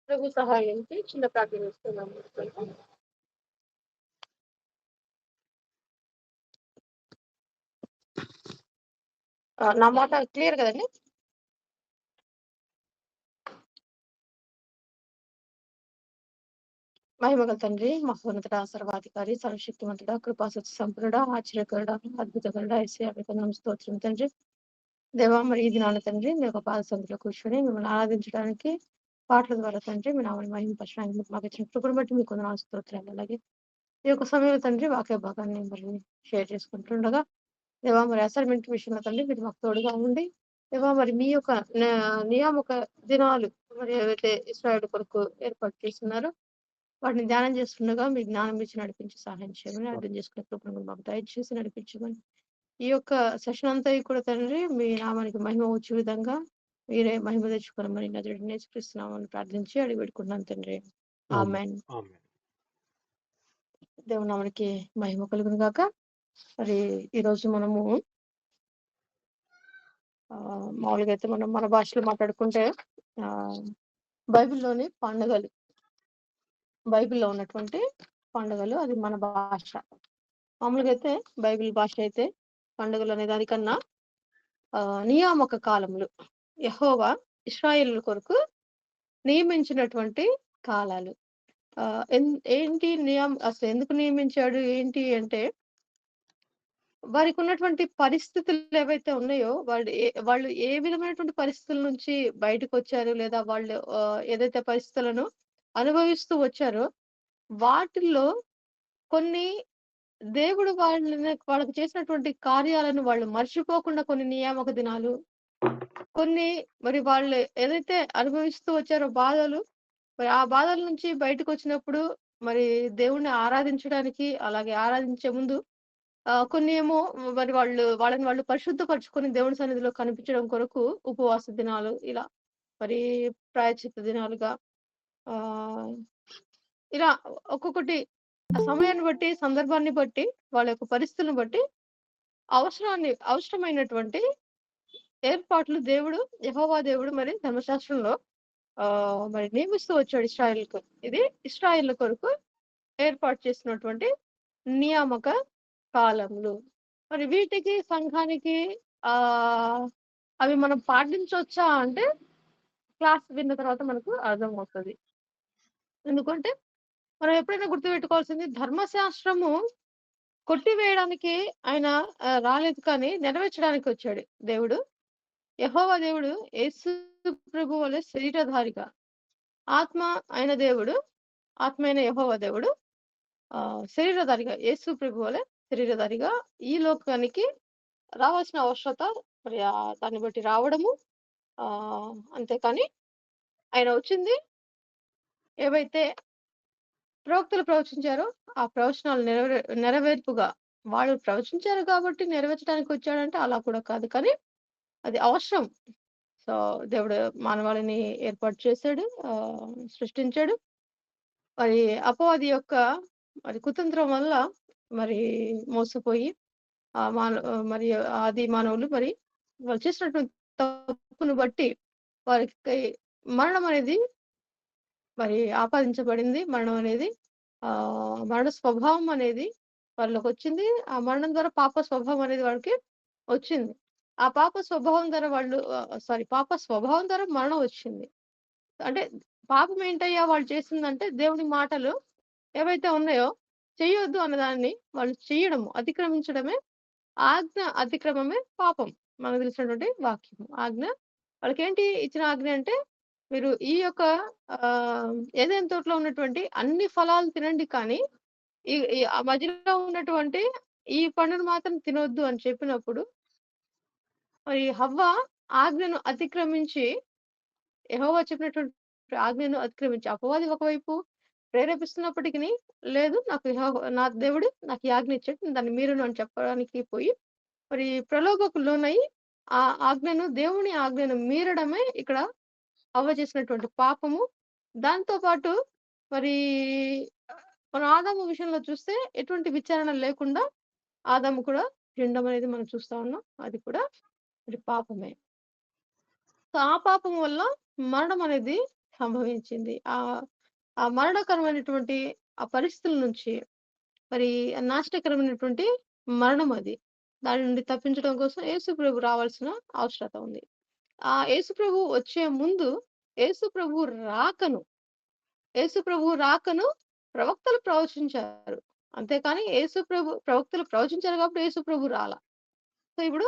ప్రభు సహాయంకి చిన్న ప్రార్థన ఇస్తున్నాము. నా మాట క్లియర్ కదండి? మహిమగల తండ్రి, మహోన్నతుడ, సర్వాధికారి, సర్వశక్తిమంతుడ, కృపాసత్య సంపన్నుడ, ఆశ్చర్యకరుడ, అద్భుతకరుడ, యేసయ్య మీకు స్తోత్రం తండ్రి. దేవా, మరి ఈ దినాన తండ్రి మీ యొక్క పాద సన్నిధిలో కూర్చొని మిమ్మల్ని ఆరాధించడానికి పాటల ద్వారా తండ్రి మీ నామని మహిమపరచడానికి మాకు ఇచ్చిన కృపను బట్టి మీకు వందనాలు, స్తోత్రాలు. అలాగే ఈ యొక్క సమయంలో తండ్రి వాక్య భాగాన్ని మరి షేర్ చేసుకుంటుండగా దేవా, మరి అసైన్మెంట్ విషయంలో తండ్రి మీరు మాకు తోడుగా ఉండి దేవా, మరి మీ యొక్క నియామక దినాలు మరి ఏవైతే ఇశ్రాయేలు కొరకు ఏర్పాటు చేస్తున్నారో వాటిని ధ్యానం చేస్తుండగా మీ జ్ఞానం ఇచ్చి నడిపించి సహాయం చేయమని, అర్థం చేసుకునే కృపను మాకు దయచేసి నడిపించమని, ఈ యొక్క సెషన్ అంతా కూడా తండ్రి మీ నామానికి మహిమ వచ్చే విధంగా మీరే మహిమ తెచ్చుకోనమని నజరేయుడైన యేసుక్రీస్తు నామమున ప్రార్థించి అడిగి పెట్టుకున్నాను తండ్రి. ఆమేన్. దేవుని నామానికి మహిమ కలుగును గాక. మరి ఈరోజు మనము మామూలుగా అయితే మనం మన భాషలో మాట్లాడుకుంటే బైబిల్లోని పండుగలు, బైబిల్లో ఉన్నటువంటి పండుగలు, అది మన భాష. మామూలుగా అయితే బైబిల్ భాష అయితే పండుగలు అనే దానికన్నా నియామక కాలములు, యెహోవా ఇశ్రాయేలు కొరకు నియమించినటువంటి కాలాలు. ఏంటి అసలు ఎందుకు నియమించాడు ఏంటి అంటే, వారికి ఉన్నటువంటి పరిస్థితులు ఏవైతే ఉన్నాయో వాళ్ళు ఏ విధమైనటువంటి పరిస్థితుల నుంచి బయటకు వచ్చారు, లేదా వాళ్ళు ఏదైతే పరిస్థితులను అనుభవిస్తూ వచ్చారో వాటిల్లో కొన్ని దేవుడు వాళ్ళకి చేసినటువంటి కార్యాలను వాళ్ళు మర్చిపోకుండా కొన్ని నియామక దినాలు, కొన్ని మరి వాళ్ళు ఏదైతే అనుభవిస్తూ వచ్చారో బాధలు, మరి ఆ బాధల నుంచి బయటకు వచ్చినప్పుడు మరి దేవుణ్ణి ఆరాధించడానికి, అలాగే ఆరాధించే ముందు కొన్ని ఏమో మరి వాళ్ళని వాళ్ళు పరిశుద్ధపరచుకొని దేవుని సన్నిధిలో కనిపించడం కొరకు ఉపవాస దినాలు, ఇలా మరి ప్రాయశ్చిత్త దినాలుగా ఇలా ఒక్కొక్కటి ఆ సమయాన్ని బట్టి, సందర్భాన్ని బట్టి, వాళ్ళ యొక్క పరిస్థితులను బట్టి అవసరమైనటువంటి ఏర్పాట్లు దేవుడు, యెహోవా దేవుడు మరి ధర్మశాస్త్రంలో మరి నియమిస్తూ వచ్చాడు ఇశ్రాయేలుకు. ఇది ఇశ్రాయేలు కొరకు ఏర్పాటు చేసినటువంటి నియామక కాలములు. మరి వీటికి సంఘానికి అవి మనం పాటించవచ్చా అంటే క్లాస్ విన్న తర్వాత మనకు అర్థం అవుతుంది. ఎందుకంటే మనం ఎప్పుడైనా గుర్తుపెట్టుకోవాల్సింది, ధర్మశాస్త్రము కొట్టివేయడానికి ఆయన రాలేదు, కానీ నెరవేర్చడానికి వచ్చాడు దేవుడు. యెహోవా దేవుడు యేసు ప్రభు వలె శరీరధారిగా, ఆత్మ అయిన దేవుడు, ఆత్మ అయిన యెహోవా దేవుడు శరీరధారిగా, యేసు ప్రభు వలె శరీరధారిగా ఈ లోకానికి రావాల్సిన అవసరత మరి దాన్ని బట్టి రావడము. అంతేకాని ఆయన వచ్చింది ఏవైతే ప్రవక్తలు ప్రవచించారో ఆ ప్రవచనాలు నెరవేర్పుగా, వాళ్ళు ప్రవచించారు కాబట్టి నెరవేర్చడానికి వచ్చాడంటే అలా కూడా కాదు, కానీ అది అవసరం. సో దేవుడు మానవాళిని ఏర్పాటు చేశాడు, సృష్టించాడు. మరి అపవాది యొక్క మరి కుతంత్రం వల్ల మరి మోసపోయి మరి ఆది మానవులు మరి వాళ్ళు చేసినటువంటి తప్పును బట్టి వారికి మరణం అనేది మరి ఆపాదించబడింది. మరణం అనేది మరణ స్వభావం అనేది వాళ్ళకి వచ్చింది. ఆ మరణం ద్వారా పాప స్వభావం అనేది వాళ్ళకి వచ్చింది. ఆ పాప స్వభావం ద్వారా పాప స్వభావం ద్వారా మరణం వచ్చింది. అంటే పాపం ఏంటయ్యా వాళ్ళు చేసిందంటే, దేవుని మాటలు ఏవైతే ఉన్నాయో చెయ్యొద్దు అన్నదాన్ని వాళ్ళు చెయ్యడము, అతిక్రమించడమే. ఆజ్ఞ అతిక్రమమే పాపం. మనకు తెలిసినటువంటి వాక్యము. ఆజ్ఞ వాళ్ళకేంటి ఇచ్చిన ఆజ్ఞ అంటే, మీరు ఈ యొక్క ఏదైనా తోటలో ఉన్నటువంటి అన్ని ఫలాలు తినండి, కానీ ఈ ఈ ఆ మధ్యలో ఉన్నటువంటి ఈ పండును మాత్రం తినొద్దు అని చెప్పినప్పుడు, మరి హవ్వ ఆజ్ఞను అతిక్రమించి, యెహోవా చెప్పినటువంటి ఆజ్ఞను అతిక్రమించి, అపవాది ఒకవైపు ప్రేరేపిస్తున్నప్పటికిని, లేదు నాకు నా దేవుడు నాకు ఈ ఆజ్ఞ ఇచ్చాడు, నేను దాన్ని మీరను అని చెప్పడానికి పోయి మరి ప్రలోభకు లోనై ఆ దేవుని ఆజ్ఞను మీరడమే ఇక్కడ అవ్వ చేసినటువంటి పాపము. దాంతో పాటు మరి మన ఆదాము విషయంలో చూస్తే ఎటువంటి విచారణ లేకుండా ఆదాము కూడా తినడం అనేది మనం చూస్తా ఉన్నాం. అది కూడా మరి పాపమే. సో ఆ పాపం వల్ల మరణం అనేది సంభవించింది. ఆ మరణకరమైనటువంటి ఆ పరిస్థితుల నుంచి మరి నాశనకరమైనటువంటి మరణం అది. దాని నుండి తప్పించడం కోసం యేసుప్రభు రావాల్సిన అవసరత ఉంది. ఆ యేసుప్రభు వచ్చే ముందు యేసుప్రభు రాకను, యేసుప్రభు రాకను ప్రవక్తలు ప్రవచించారు. అంతేకాని యేసుప్రభు ప్రవక్తలు ప్రవచించారు కాబట్టి యేసుప్రభు రాలా. సో, ఇప్పుడు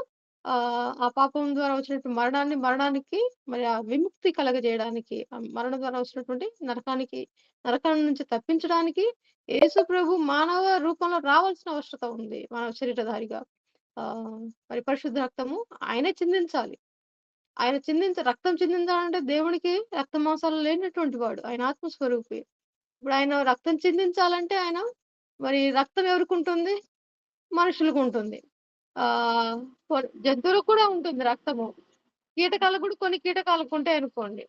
ఆ పాపం ద్వారా వచ్చినటువంటి మరణానికి మరి ఆ విముక్తి కలగజేయడానికి, మరణం ద్వారా వచ్చినటువంటి నరకం నుంచి తప్పించడానికి యేసుప్రభు మానవ రూపంలో రావాల్సిన అవసరత ఉంది. మానవ శరీరధారిగా. మరి పరిశుద్ధ రక్తము ఆయనే చిందించాలి. రక్తం చిందించాలంటే దేవునికి రక్త మాంసాలు లేనటువంటి వాడు. ఆయన ఆత్మస్వరూపి. ఇప్పుడు ఆయన రక్తం చిందించాలంటే ఆయన మరి రక్తం ఎవరికుంటుంది? మనుషులకుంటుంది. ఆహ్, జంతువులకు కూడా ఉంటుంది రక్తము. కీటకాలకు కూడా కొన్ని కీటకాలకుంటాయనుకోండి.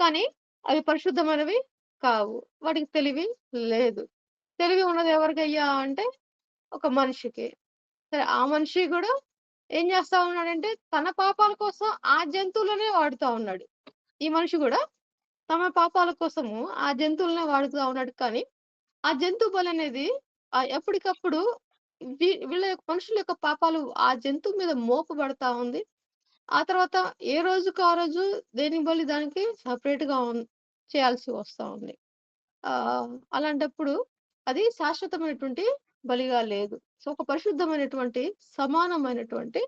కానీ అవి పరిశుద్ధమైనవి కావు. వాటికి తెలివి లేదు. తెలివి ఉన్నది ఎవరికయ్యా అంటే ఒక మనిషికి. సరే ఆ మనిషి గూడా ఏం చేస్తా ఉన్నాడంటే తన పాపాల కోసం ఆ జంతువులనే వాడుతా ఉన్నాడు. ఈ మనిషి గూడా తమ పాపాల కోసము ఆ జంతువులనే వాడుతా ఉన్నాడు కానీ, ఆ జంతు బలనేది ఎప్పటికప్పుడు వీళ్ళ యొక్క మనుషుల యొక్క పాపాలు ఆ జంతువు మీద మోపబడతా ఉంది. ఆ తర్వాత ఏ రోజుకి ఆ రోజు దేనికి బలి దానికి సెపరేట్‌గా చేయాల్సి వస్తా ఉంది. అలాంటప్పుడు అది శాశ్వతమైనటువంటి బలిగా లేదు. సో, ఒక పరిశుద్ధమైనటువంటి, సమానమైనటువంటి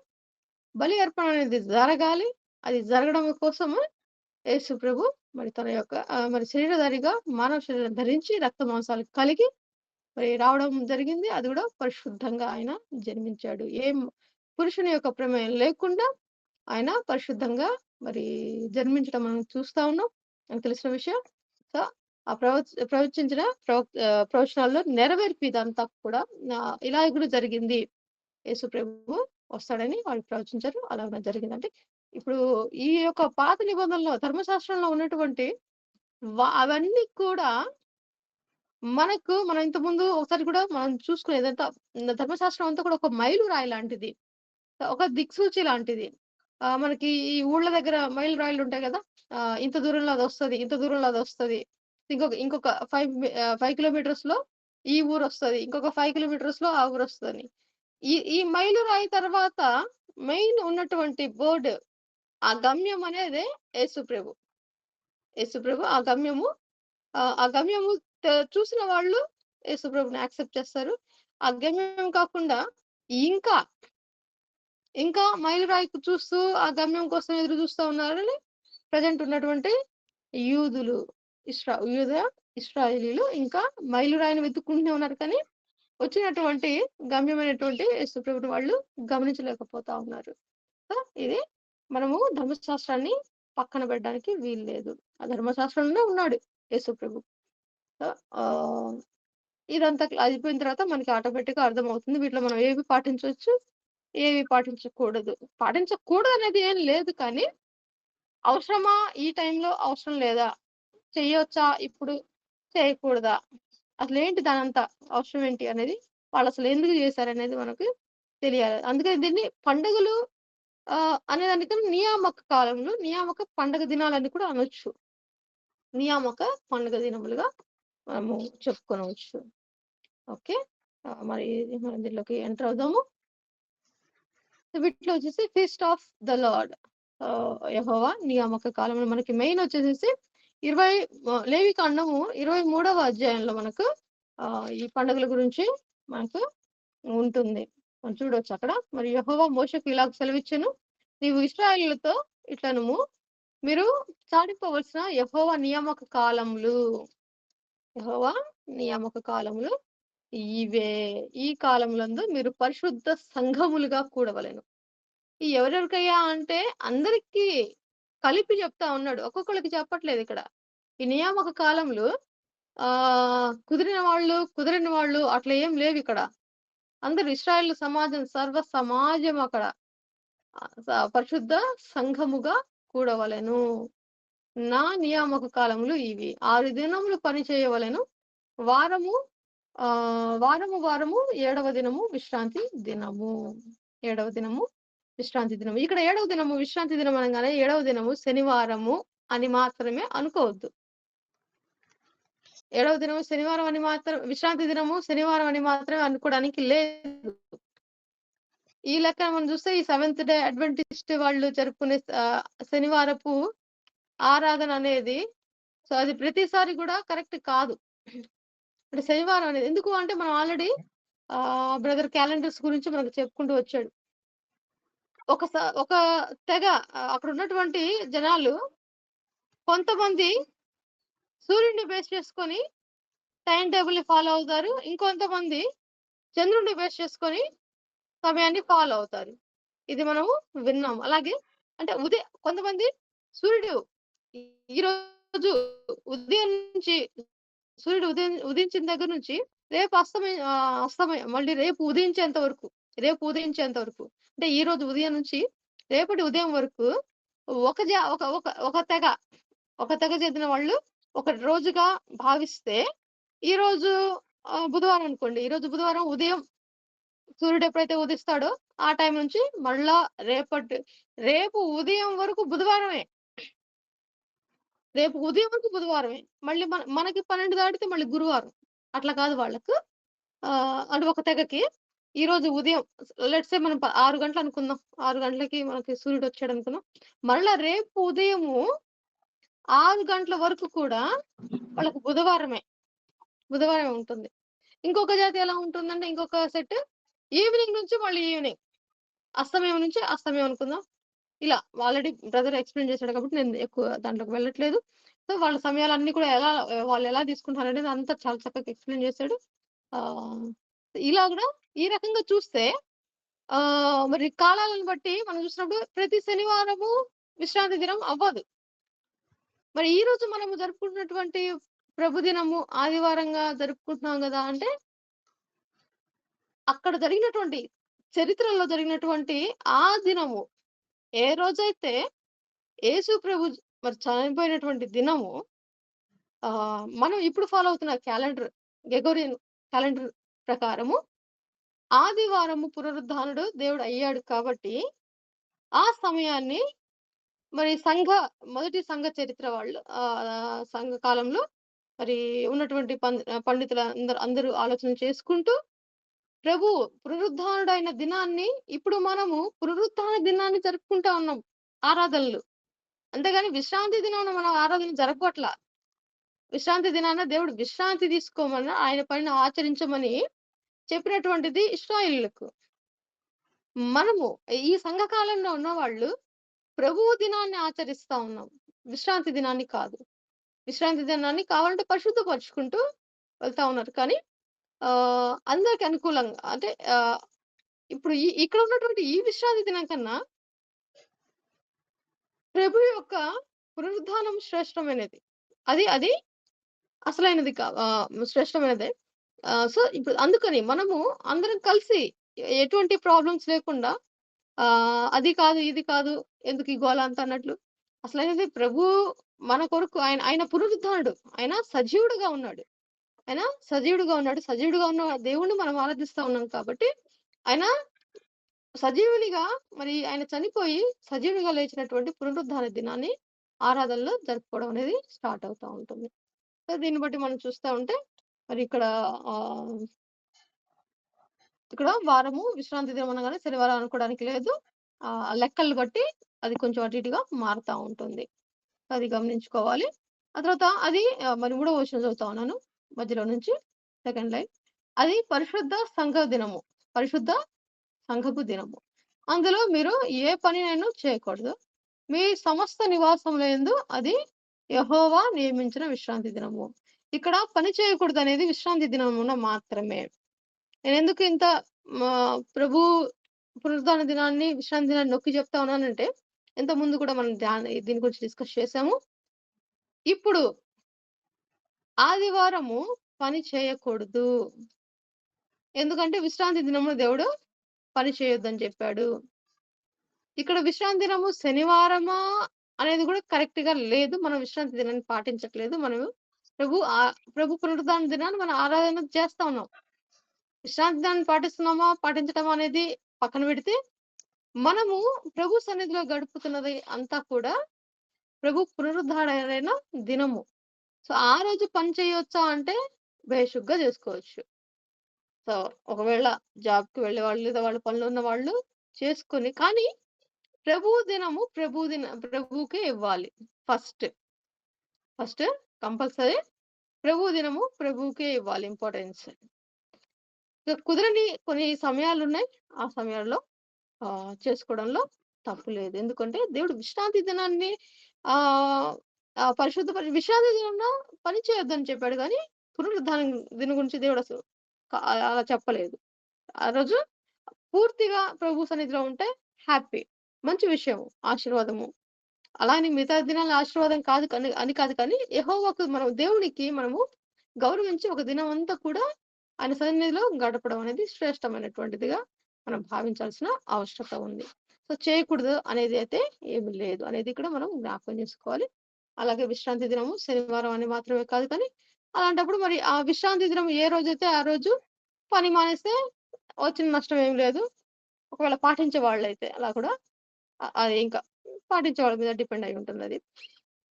బలి అర్పణ అనేది జరగాలి. అది జరగడం కోసము యేసు ప్రభు మరి తన యొక్క మరి శరీరధారిగా మానవ శరీరం ధరించి రక్త మాంసాలు కలిగి మరి రావడం జరిగింది. అది గూడా పరిశుద్ధంగా ఆయన జన్మించాడు. పురుషుని యొక్క ప్రమేయం లేకుండా ఆయన పరిశుద్ధంగా మరి జన్మించడం మనం చూస్తా ఉన్నాం. మనకు తెలిసిన విషయం. సో, ఆ ప్రవచించిన ప్రవచనాల్లో నెరవేర్పు ఇదంతా కూడా ఇలా కూడా జరిగింది. యేసు ప్రభువు వస్తాడని వాళ్ళు ప్రవచించారు. అలానే జరిగిందంటే, ఇప్పుడు ఈ యొక్క పాత నిబంధనలో ధర్మశాస్త్రంలో ఉన్నటువంటి అవన్నీ కూడా మనం ఇంతకుముందు ఒకసారి కూడా మనం చూసుకునేదంతా ధర్మశాస్త్రం అంతా కూడా ఒక మైలురాయి లాంటిది. ఒక దిక్సూచి లాంటిది. మనకి ఈ ఊళ్ళ దగ్గర మైలురాయిలుంటాయి గదా! ఇంత దూరంలో అదొస్తది. ఇంత దూరంలో అదొస్తది. ఇంకొక 5 కిలోమీటర్స్‌లో ఈ ఊరొస్తది. ఇంకొక 5 కిలోమీటర్స్‌లో ఆ ఊరొస్తదని. ఈ మైలురాయి తర్వాత మెయిన్ ఉన్నటువంటి బోర్డ్ ఆ గమ్యం అనేదే యేసుప్రభు. యేసుప్రభు ఆ గమ్యము చూసిన వాళ్ళు యేసుప్రభుని యాక్సెప్ట్ చేస్తారు. ఆ గమ్యం కాకుండా ఇంకా ఇంకా మైలురాయికి చూస్తూ ఆ గమ్యం కోసం ఎదురు చూస్తా ఉన్నారని ప్రెజెంట్ ఉన్నటువంటి యూదులు, యూద, ఇశ్రాయేలీయులు ఇంకా మైలురాయిని వెతుక్కుంటూనే ఉన్నారు కానీ, వచ్చినటువంటి గమ్యమైనటువంటి యేసుప్రభుని వాళ్ళు గమనించలేకపోతా ఉన్నారు. సో, ఇది మనము ధర్మశాస్త్రాన్ని పక్కన పెట్టడానికి వీల్లేదు. ఆ ధర్మశాస్త్రంలోనే ఉన్నాడు యేసుప్రభు. సో, ఇదంతా అయిపోయిన తర్వాత మనకి ఆటోమేటిక్‌గా అర్థమవుతుంది. వీటిలో మనం ఏవి పాటించొచ్చు, ఏవి పాటించకూడదు. పాటించకూడదనేది ఏం లేదు కానీ, అవసరమా? ఈ టైంలో అవసరం లేదా? చెయ్యొచ్చా ఇప్పుడు? చేయకూడదా? అసలేంటి దానంతా అవసరం ఏంటి అనేది వాళ్ళసలు ఎందుకు జేశారనేది మనకు తెలియాలి. అందుకని దీన్ని పండుగలు అనేదానికన్నా నియామక పండుగ దినాలని కూడా అనొచ్చు. నియామక పండుగ దినములుగా మనము చెప్పుకొనవచ్చు. ఓకే. మరి మనం దీంట్లోకి ఎంటర్ అవుదాము. వీటిలో వచ్చేసి ఫీస్ట్ ఆఫ్ ద లార్డ్ యెహోవా నియామక కాలంలో మనకి మెయిన్ వచ్చేసేసి 20 లేవికాండము 23వ అధ్యాయంలో మనకు ఈ పండుగల గురించి మనకు ఉంటుంది. మనం చూడొచ్చు అక్కడ. మరి యెహోవా మోషేకు ఇలాగ సెలవిచ్చెను. నీవు ఇశ్రాయేలీయులతో ఇట్లనుము, మీరు చాటింపవలసిన యెహోవా నియామక కాలములు ఇవే. ఈ కాలములందు మీరు పరిశుద్ధ సంఘములుగా కూడవలెను. ఈ ఎవరెవరికయ్యా అంటే అందరికీ కలిపి చెప్తా ఉన్నాడు. ఒక్కొక్కళ్ళకి చెప్పట్లేదిక్కడ. ఈ నియామక కాలములు కుదిరిన వాళ్ళు, కుదరని వాళ్ళు అట్లా ఏం లేవిక్కడ. అందరూ ఇశ్రాయేలు సమాజం సర్వ సమాజం అక్కడ పరిశుద్ధ సంఘముగా కూడవలెను. నా నియామక కాలములు ఇవి. 6 దినములు పని చేయవలెను. వారము వారము 7వ దినము విశ్రాంతి దినము. 7వ దినము విశ్రాంతి దినము. ఇక్కడ 7వ దినము విశ్రాంతి దినం అనంగానే 7వ దినము శనివారము అని మాత్రమే అనుకోవద్దు. ఏడవ దినము శనివారం అని మాత్రం, విశ్రాంతి దినము శనివారం అని మాత్రమే అనుకోవడానికి లేదు. ఈ లెక్క మనం చూస్తే ఈ సెవెంత్ డే అడ్వెంటిస్ట్ వాళ్ళు జరుపుకునే శనివారపు ఆరాధన అనేది, సో అది ప్రతిసారి కూడా కరెక్ట్ కాదు. అంటే శనివారం అనేది ఎందుకు అంటే మనం ఆల్రెడీ బ్రదర్ క్యాలెండర్స్ గురించి మనకు చెప్పుకుంటూ వచ్చాడు. ఒక తెగ అక్కడ ఉన్నటువంటి జనాలు కొంతమంది సూర్యుడిని బేస్ చేసుకొని టైం టేబుల్ ని ఫాలో అవుతారు. ఇంకొంతమంది చంద్రుడిని బేస్ చేసుకొని సమయాన్ని ఫాలో అవుతారు. ఇది మనము విన్నాం. అలాగే అంటే కొంతమంది సూర్యుడు ఈ రోజు ఉదయం నుంచి సూర్యుడు ఉదయించిన దగ్గర నుంచి రేపు అస్తమయం మళ్ళీ రేపు ఉదయించేంత వరకు అంటే ఈ రోజు ఉదయం నుంచి రేపటి ఉదయం వరకు ఒక ఒక ఒక ఒక తెగ ఒక తెగ చెందిన వాళ్ళు ఒక రోజుగా భావిస్తే, ఈ రోజు బుధవారం అనుకోండి. ఈ రోజు బుధవారం ఉదయం సూర్యుడు ఎప్పుడైతే ఉదిస్తాడో ఆ టైం నుంచి మళ్ళా రేపు ఉదయం వరకు బుధవారమే. రేపు ఉదయం వరకు బుధవారమే. మళ్ళీ మనకి 12 దాటితే మళ్ళీ గురువారం. అట్లా కాదు వాళ్ళకు. అంటే ఒక తెగకి ఈరోజు ఉదయం లెట్స్ సే మనం 6 గంటలు అనుకుందాం. 6 గంటలకి మనకి సూర్యుడొచ్చాడనుకుందాం. మళ్ళా రేపు ఉదయము 6 గంటల వరకు కూడా వాళ్ళకి బుధవారమే ఉంటుంది. ఇంకొక జాతి ఎలా ఉంటుందంటే, ఇంకొక సెట్ ఈవినింగ్ నుంచి మళ్ళీ ఈవినింగ్. అస్తమయం నుంచి అస్తమయం అనుకుందాం. ఇలా ఆల్రెడీ బ్రదర్ ఎక్స్‌ప్లెయిన్ చేసాడు కాబట్టి నేను ఎక్కువ దాంట్లోకి వెళ్ళట్లేదు. సో, వాళ్ళ సమయాలన్నీ కూడా వాళ్ళెలా తీసుకుంటున్నారనేది అంతా చాలా చక్కగా ఎక్స్‌ప్లెయిన్ చేసాడు. ఇలా గూడా ఈ రకంగా చూస్తే మరి కాలాలను బట్టి మనం చూసినప్పుడు ప్రతి శనివారము విశ్రాంతి దినం అవ్వదు. మరి ఈ రోజు మనము జరుపుకుంటున్నటువంటి ప్రభు దినము ఆదివారంగా జరుపుకుంటున్నాం గదా! అంటే అక్కడ జరిగినటువంటి చరిత్రలో జరిగినటువంటి ఆ దినము ఏ రోజైతే యేసు ప్రభు మరి చనిపోయినటువంటి దినము మనం ఇప్పుడు ఫాలో అవుతున్న గ్రెగోరియన్ క్యాలెండర్ ప్రకారము ఆదివారము పునరుద్ధానుడు దేవుడు అయ్యాడు కాబట్టి, ఆ సమయాన్ని మరి మొదటి సంఘ చరిత్ర వాళ్ళు సంఘ కాలంలో మరి ఉన్నటువంటి అందరూ ఆలోచన చేసుకుంటూ ప్రభు పునరుద్ధానుడైన దినాన్ని ఇప్పుడు మనము పునరుత్థాన దినాన్ని జరుపుకుంటా ఉన్నాం ఆరాధనలు. అంతేగాని విశ్రాంతి దినాన మనం ఆరాధన జరపట్ల. విశ్రాంతి దినాన దేవుడు విశ్రాంతి తీసుకోమని, ఆయన పనిని ఆచరించమని చెప్పినటువంటిది ఇశ్రాయేలీయులకు. మనము ఈ సంఘ కాలంలో ఉన్నవాళ్ళు ప్రభువు దినాన్ని ఆచరిస్తా ఉన్నాం. విశ్రాంతి దినాన్ని కాదు. విశ్రాంతి దినాన్ని కావాలంటే పరిశుద్ధపరుచుకుంటూ వెళ్తా ఉన్నారు. కానీ అందరికి అనుకూలంగా అంటే ఇప్పుడు ఇక్కడ ఉన్నటువంటి ఈ విశ్రాంతి దినం కన్నా ప్రభు యొక్క పునరుద్ధానం శ్రేష్టమైనది. అది అసలైనది శ్రేష్టమైనదే. సో, ఇప్పుడు అందుకని మనము అందరం కలిసి ఎటువంటి ప్రాబ్లమ్స్ లేకుండా అది కాదు, ఇది కాదు, ఎందుకు ఈ గోల అంతా అన్నట్లు అసలైనది ప్రభు మన కొరకు ఆయన పునరుద్ధానుడు. ఆయన సజీవుడుగా ఉన్నాడు. సజీవుడుగా ఉన్న దేవుణ్ణి మనం ఆరాధిస్తా ఉన్నాం కాబట్టి, ఆయన సజీవునిగా మరి ఆయన చనిపోయి సజీవునిగా లేచినటువంటి పునరుద్ధాన దినాన్ని ఆరాధనలో జరుపుకోవడం అనేది స్టార్ట్ అవుతా ఉంటుంది. సో, దీన్ని బట్టి మనం చూస్తా ఉంటే మరి ఇక్కడ వారము విశ్రాంతి దినం అనగానే శనివారం అనుకోవడానికి లేదు. లెక్కలు బట్టి అది కొంచెం అటు ఇటుగా మారుతా ఉంటుంది. అది గమనించుకోవాలి. ఆ తర్వాత అది మరి 3వ వచనం చదువుతా ఉన్నాను మధ్యలో నుంచి సెకండ్ లైన్. అది పరిశుద్ధ సంఘపు దినము. అందులో మీరు ఏ పనినైనా చేయకూడదు. మీ సమస్త నివాసముల యందు అది యెహోవా నియమించిన విశ్రాంతి దినము. ఇక్కడ పని చేయకూడదు అనేది విశ్రాంతి దినమున మాత్రమే. నేనెందుకు ఇంత ప్రభు పునరుద్ధాన దినాన్ని, విశ్రాంతి దినాన్ని నొక్కి చెప్తా ఉన్నానంటే, ఇంతకుముందు కూడా మనం దీని గురించి డిస్కస్ చేసాము. ఇప్పుడు ఆదివారము పని చేయకూడదు. ఎందుకంటే విశ్రాంతి దినమున దేవుడు పని చేయొద్దని చెప్పాడు. ఇక్కడ విశ్రాంతి దినము శనివారమా అనేది కూడా కరెక్ట్‌గా లేదు. మనం విశ్రాంతి దినాన్ని పాటించట్లేదు. మనము ప్రభు పునరుద్ధాన దినాన్ని మనం ఆరాధన చేస్తా ఉన్నాం. విశ్రాంతి దినాన్ని పాటిస్తున్నామా, పాటించటమా అనేది పక్కన పెడితే, మనము ప్రభు సన్నిధిలో గడుపుతున్నది అంతా కూడా ప్రభు పునరుద్ధారైన దినము. సో, ఆ రోజు పని చేయొచ్చా అంటే బేషుగ్గా చేసుకోవచ్చు. సో, ఒకవేళ జాబ్‌కి వెళ్ళేవాళ్ళు లేదా వాళ్ళ పనులున్న వాళ్ళు చేసుకొని కానీ ప్రభువుకే ఇవ్వాలి. ఫస్ట్. ఫస్ట్ కంపల్సరీ ప్రభు దినము ప్రభువుకే ఇవ్వాలి ఇంపార్టెన్స్. ఇక కుదరని కొన్ని సమయాలున్నాయి. ఆ సమయాల్లో చేసుకోవడంలో తప్పు లేదు. ఎందుకంటే దేవుడు విశ్రాంతి దినాన్ని ఆహ్, ఆహ్, విశ్రాంతి దినంన పని చేయొద్దని చెప్పాడు గానీ, పునరుద్ధానం దినం గురించి దేవుడసలు అలా చెప్పలేదు. ఆ రోజు పూర్తిగా ప్రభు సన్నిధిలో ఉంటే హ్యాపీ. మంచి విషయం. ఆశీర్వాదము. అలా అని మిగతా దినాల ఆశీర్వాదం అని కాదు కానీ, యెహోవాకు మనం దేవునికి మనము గౌరవించి ఒక దినమంతా కూడా ఆయన సన్నిధిలో గడపడం అనేది శ్రేష్టమైనటువంటిదిగా మనం భావించాల్సిన అవసరత ఉంది. సో, చేయకూడదు అనేది అయితే ఏమి లేదు అనేది కూడా మనం జ్ఞాపకం చేసుకోవాలి. అలాగే విశ్రాంతి దినము శనివారం అని మాత్రమే కాదు కానీ, అలాంటప్పుడు మరి ఆ విశ్రాంతి దినం ఏ రోజైతే ఆ రోజు పని మానేస్తే వచ్చిన నష్టం ఏమి లేదు. ఒకవేళ పాటించే వాళ్ళైతే అలా కూడా అది ఇంకా పాటించే వాళ్ళ మీద డిపెండ్ అయి ఉంటుందది.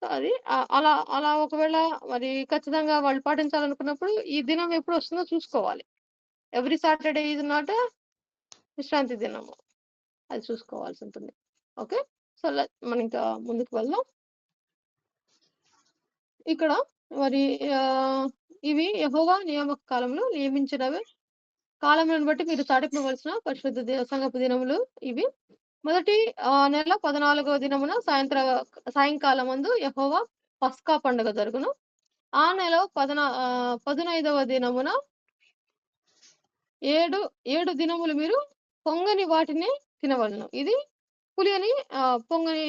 అది అలా అలా ఒకవేళ మరి ఖచ్చితంగా వాళ్ళు పాటించాలనుకున్నప్పుడు ఈ దినం ఎప్పుడొస్తుందో చూసుకోవాలి. ఎవ్రీ సాటర్‌డే ఈజ్ నాట్ విశ్రాంతి దినము. అది చూసుకోవాల్సుంటుంది. ఓకే. సో, మనింకా ముందుకు వెళ్దాం. ఇక్కడ మరి ఆహ్, ఇవి యెహోవా నియామక కాలంలో నియమించినవి. కాలములను బట్టి మీరు చాటింపవలసిన పరిశుద్ధ సంఘపు దినములు ఇవి. మొదటి నెల 14వ దినమున సాయంకాలమందు యెహోవా పస్కా పండుగ జరుగును. ఆ నెల 15వ దినమున 7, 7 దినములు మీరు పొంగని వాటిని తినవలెను. ఇది పులియని పొంగని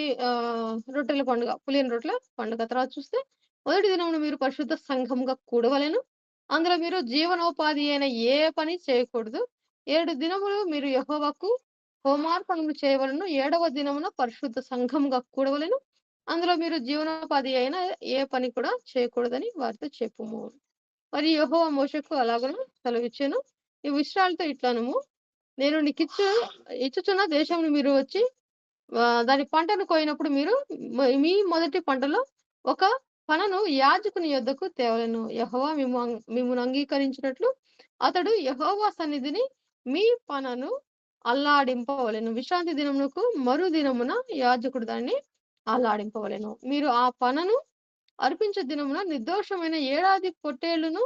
రొట్టెల పండుగ. పులియని రొట్టెల పండుగ. తర్వాత చూస్తే మొదటి దినమున మీరు పరిశుద్ధ సంఘంగా కూడవలెను. అందులో మీరు జీవనోపాధి అయిన ఏ పని చేయకూడదు. 7 దినములు మీరు యెహోవాకు హోమార్పణలు చేయవలెను. 7వ దినమున పరిశుద్ధ సంఘంగా కూడవలెను. అందులో మీరు జీవనోపాధి అయిన ఏ పని కూడా చేయకూడదని వారితో చెప్పుము. మరి యెహోవా మోషేకు అలాగున సెలవిచ్చెను. ఈ విషయాలతో ఇట్లనుము, నేను ఇచ్చుచున్న దేశంలో మీరు వచ్చి దాని పంటను కోయినప్పుడు మీరు మీ మొదటి పంటలో ఒక పనను యాజకుని యొద్దకు తేవలెను. యెహోవా మిమ్మును అంగీకరించినట్లు అతడు యెహోవా సన్నిధిని మీ పనను అల్లాడింపవలెను. విశ్రాంతి దినమునకు మరుదినమున యాజకుడు దాన్ని అల్లాడింపవలెను. మీరు ఆ పనను అర్పించే దినమున నిర్దోషమైన ఏడాది పొట్టేలును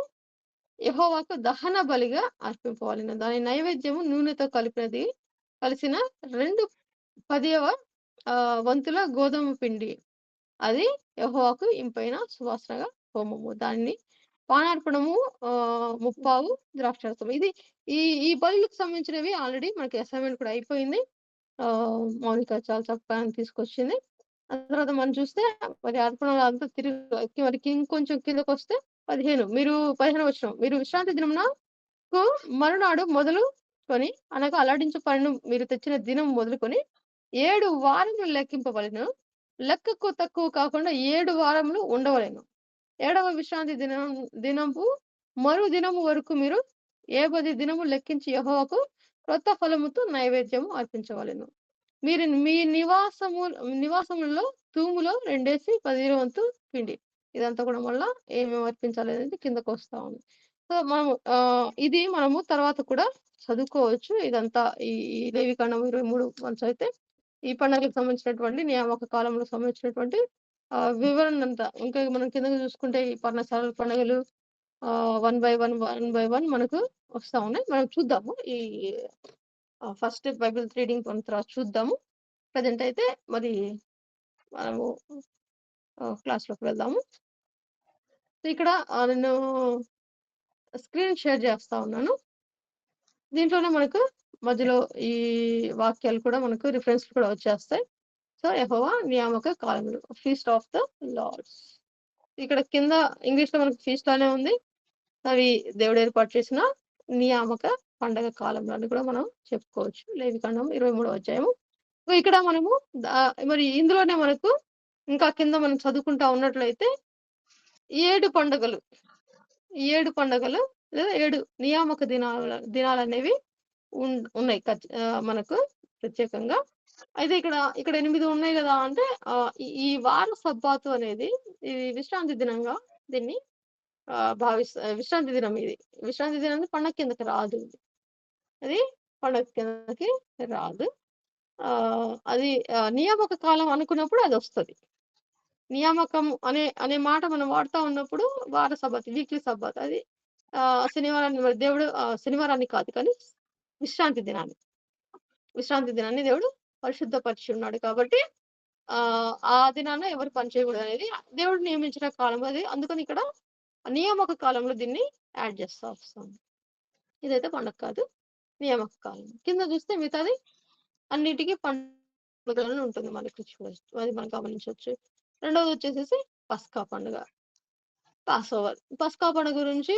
యెహోవాకు దహన బలిగా అర్పింపవలెను. దాని నైవేద్యము నూనెతో కలిసిన 2 10వ వంతుల గోధుమ పిండి. అది యెహోవాకు ఇంపైన సువాసనగా హోమము. దాన్ని పానార్పణము ముప్పావు ద్రాక్షారసం. ఇది ఈ ఈ బలులకు సంబంధించినవి ఆల్రెడీ మనకి అసైన్‌మెంట్ కూడా అయిపోయింది. మౌనిక చాలా చక్కగా తీసుకొచ్చింది. ఆ తర్వాత మనం చూస్తే మరి అర్పణలు అంతా మరి ఇంకొంచెం కిందకొస్తే 15 వచనం. మీరు విశ్రాంతి దినమునకు మరునాడు మొదలుకొని అనగా అల్లాడించు పనిని మీరు తెచ్చిన దినం మొదలుకొని 7 వారములు లెక్కింపవలెను. లెక్కకు తక్కువ కాకుండా 7 వారములు ఉండవలెను. 7వ విశ్రాంతి దినంపు మరుదినము వరకు మీరు ఏ 10 దినములు లెక్కించి యెహోవాకు క్రొత్త ఫలముతో నైవేద్యము అర్పించవలెను. మీరు మీ నివాసములలో తూములో 10 వంతు పిండి. ఇదంతా కూడా మళ్ళా ఏమేమి అర్పించాలనేది కిందకొస్తా ఉంది. సో, ఇది మనము తర్వాత కూడా చదువుకోవచ్చు. ఇదంతా ఈ ఈ లేవికాండం 23 మనసైతే ఈ పండగలకు సంబంధించినటువంటి నియామక కాలంలో సంబంధించినటువంటి వివరణంతా ఇంకా మనం కిందకి చూసుకుంటే ఈ పర్ణశాలల పండుగలు వన్ బై వన్ మనకు వస్తా ఉన్నాయి. మనం చూద్దాము. ఈ ఫస్ట్ బైబిల్ రీడింగ్ తర్వాత చూద్దాము. ప్రెజెంట్ అయితే మరి మనము క్లాస్‌లోకి వెళ్దాము. ఇక్కడ నేను స్క్రీన్ షేర్ చేస్తా ఉన్నాను. దీంట్లోనే మనకు మధ్యలో ఈ వాక్యాలు కూడా మనకు రిఫరెన్స్‌లు కూడా వచ్చేస్తాయి. సో, యెహోవా నియామక కాలములు. Feast of the Lords. ఇక్కడ కింద ఇంగ్లీష్‌లో మనకు ఫీస్ట్ అనే ఉంది. అవి దేవుడు ఏర్పాటు చేసిన నియామక పండగ కాలంలో అని కూడా మనం చెప్పుకోవచ్చు. లేవికాండం 23వ అధ్యాయము. సో, ఇక్కడ మనము మరి ఇందులోనే మనకు ఇంకా కింద మనం చదువుకుంటా ఉన్నట్లయితే 7 పండుగలు. 7 పండుగలు లేదా 7 నియామక దినాలనేవి ఉన్నాయి. మనకు ప్రత్యేకంగా. అయితే ఇక్కడ 8 ఉన్నాయి గదా! అంటే ఈ వార సబ్బాతు అనేది ఇది విశ్రాంతి దినంగా దీన్ని విశ్రాంతి దినం ఇది. విశ్రాంతి దినం పండగ కిందకి రాదు ఇది. అది పండగ కిందకి రాదు. అది నియామక కాలం అనుకున్నప్పుడు అదొస్తది. నియామకం అనే మాట మనం వాడుతా ఉన్నప్పుడు వార సబ్బత్, వీక్లీ సబ్బత్ అది శనివారాన్ని మరి దేవుడు శనివారాన్ని కాదు కానీ విశ్రాంతి దినాన్ని. విశ్రాంతి దినాన్ని దేవుడు పరిశుద్ధపరిచి ఉన్నాడు కాబట్టి ఆ దినాన ఎవరు పని చేయకూడదనేది దేవుడు నియమించిన కాలం అది. అందుకని ఇక్కడ నియామక కాలంలో దీన్ని యాడ్ చేస్తా వస్తాం. ఇదైతే పండగ కాదు. నియామక కాలం. కింద చూస్తే మిగతాది అన్నిటికి పండుగలను ఉంటుంది మనకి చూడొచ్చు. అది మనం గమనించొచ్చు. రెండోది వచ్చేసేసి పస్కా పండుగ. పాసోవర్. పస్కా పండుగ గురించి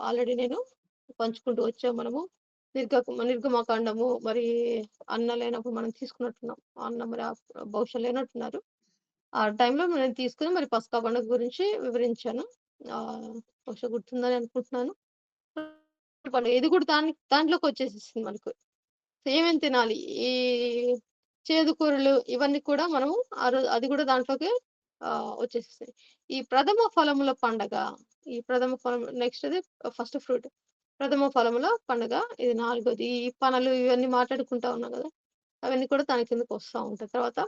ఆల్రెడీ నేను పంచుకుంటూ వచ్చాం మనము. నిర్గమకాండము మరి అన్న లేనప్పుడు మనం తీసుకున్నట్టున్నాం. అన్న మరి బహుశా లేనట్టున్నారు. ఆ టైంలో నేను తీసుకొని మరి పస్కా పండుగ గురించి వివరించాను. బహుశా గుర్తుందని అనుకుంటున్నాను. పండుగ ఇది కూడా దాంట్లోకి వచ్చేసేసింది మనకు. ఏమేమి తినాలి? ఈ చేదు కూరలు ఇవన్నీ కూడా మనము అది కూడా దాంట్లోకి వచ్చేసేసాయి. ఈ ప్రథమ ఫలముల పండగ. ఈ ప్రథమ ఫలం నెక్స్ట్‌ది ఫస్ట్ ఫ్రూట్. ప్రథమ ఫలముల పండగ. ఇది నాలుగోది. ఈ పనలు ఇవన్నీ మాట్లాడుకుంటా ఉన్నాం గదా! అవన్నీ కూడా దాని కిందకి వస్తా ఉంటాయి. తర్వాత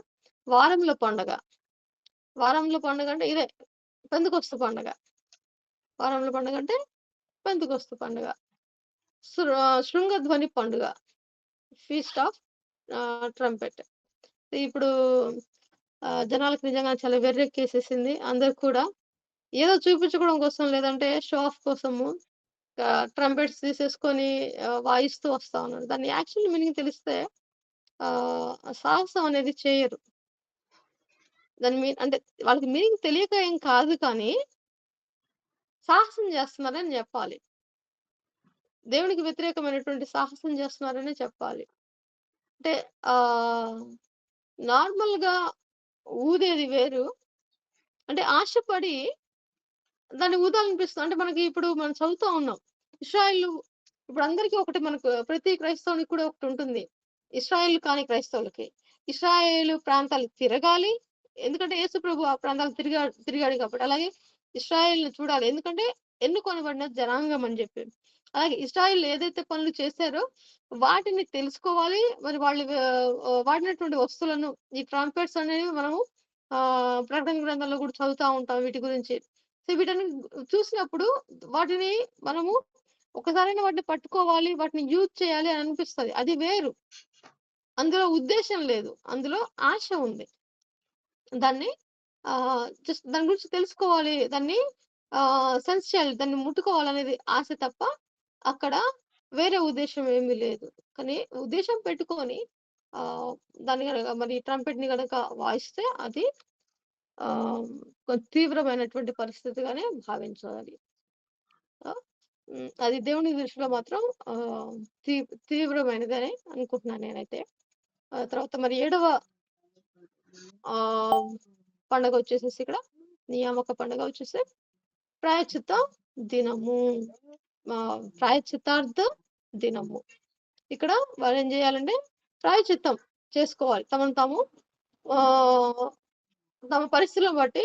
వారముల పండగ. వారముల పండుగ అంటే ఇదే పెంతెకొస్తు పండగ. వారముల పండుగ అంటే పెంతెకొస్తు పండుగ. శృంగధ్వని పండుగ. Feast of trumpet. ఇప్పుడు జనాలకు నిజంగా చాలా వెర్రెక్కేసేసింది. అందరూ కూడా ఏదో చూపించుకోవడం కోసం లేదంటే షో ఆఫ్ కోసము ట్రంపెట్స్ తీసేసుకొని వాయిస్తూ వస్తా ఉన్నారు. దాన్ని యాక్చువల్ మీనింగ్ తెలిస్తే సాహసం అనేది చేయరు. దాని అంటే వాళ్ళకి మీనింగ్ తెలియక ఏం కాదు కానీ సాహసం చేస్తున్నారని జెప్పాలి. దేవునికి వ్యతిరేకమైనటువంటి సాహసం చేస్తున్నారనే చెప్పాలి. అంటే నార్మల్‌గా ఊదేది వేరు. అంటే ఆశపడి దాన్ని ఊదాలనిపిస్తుంది. అంటే మనకి ఇప్పుడు మనం చదువుతా ఉన్నాం. ఇశ్రాయేలు ఇప్పుడు అందరికి ఒకటి మనకు ప్రతి క్రైస్తవునికి కూడా ఒకటుంటుంది. ఇశ్రాయేల్ కాని క్రైస్తవులకి. ఇశ్రాయేలు ప్రాంతాలు తిరగాలి. ఎందుకంటే యేసు ప్రభు ఆ ప్రాంతాలు తిరిగాడు కాబట్టి. అలాగే ఇశ్రాయేల్‌ని చూడాలి. ఎందుకంటే ఎన్నుకొనబడిన జనాంగం అని జెప్పి. అలాగే ఇశ్రాయేల్ ఏదైతే పనులు చేశారో వాటిని తెలుసుకోవాలి. మరి వాళ్ళు వాడినటువంటి వస్తువులను ఈ ట్రంపెట్స్ అనేవి మనము ప్రకటన గ్రంథంలో కూడా చదువుతా ఉంటాం వీటి గురించి. సో, వీటన్ని చూసినప్పుడు వాటిని మనము ఒకసారైనా వాటిని పట్టుకోవాలి, వాటిని యూజ్ చేయాలి అని అనిపిస్తది. అది వేరు. అందులో ఉద్దేశ్యం లేదు. అందులో ఆశ ఉంది. దాన్ని జస్ట్ దాని గురించి తెలుసుకోవాలి. దాన్ని సెన్స్ చేయాలి. దాన్ని ముట్టుకోవాలనేది ఆశ తప్ప అక్కడ వేరే ఉద్దేశ్యం ఏమీ లేదు. కానీ ఉద్దేశ్యం పెట్టుకొని దాన్ని గనక మరి ట్రంపెట్‌ని గనక వాయిస్తే అది కొంచెం తీవ్రమైనటువంటి పరిస్థితిగానే భావించాలి. ఆ! అది దేవుని దృష్టిలో మాత్రం ఆహ్, తీ తీవ్రమైనదనే అనుకుంటున్నాను నేనైతే. తర్వాత మరి ఏడవ ఆహ్, పండగొచ్చేసేసి ఇక్కడ నియామక పండుగ వచ్చేసి ప్రాయశ్చిత్త దినము. ప్రాయశ్చిత్తార్థ దినము. ఇక్కడ వారేం జేయాలంటే ప్రాయశ్చిత్తం చేసుకోవాలి. తమను తాము ఆహ్, తమ పరిస్థితులను బట్టి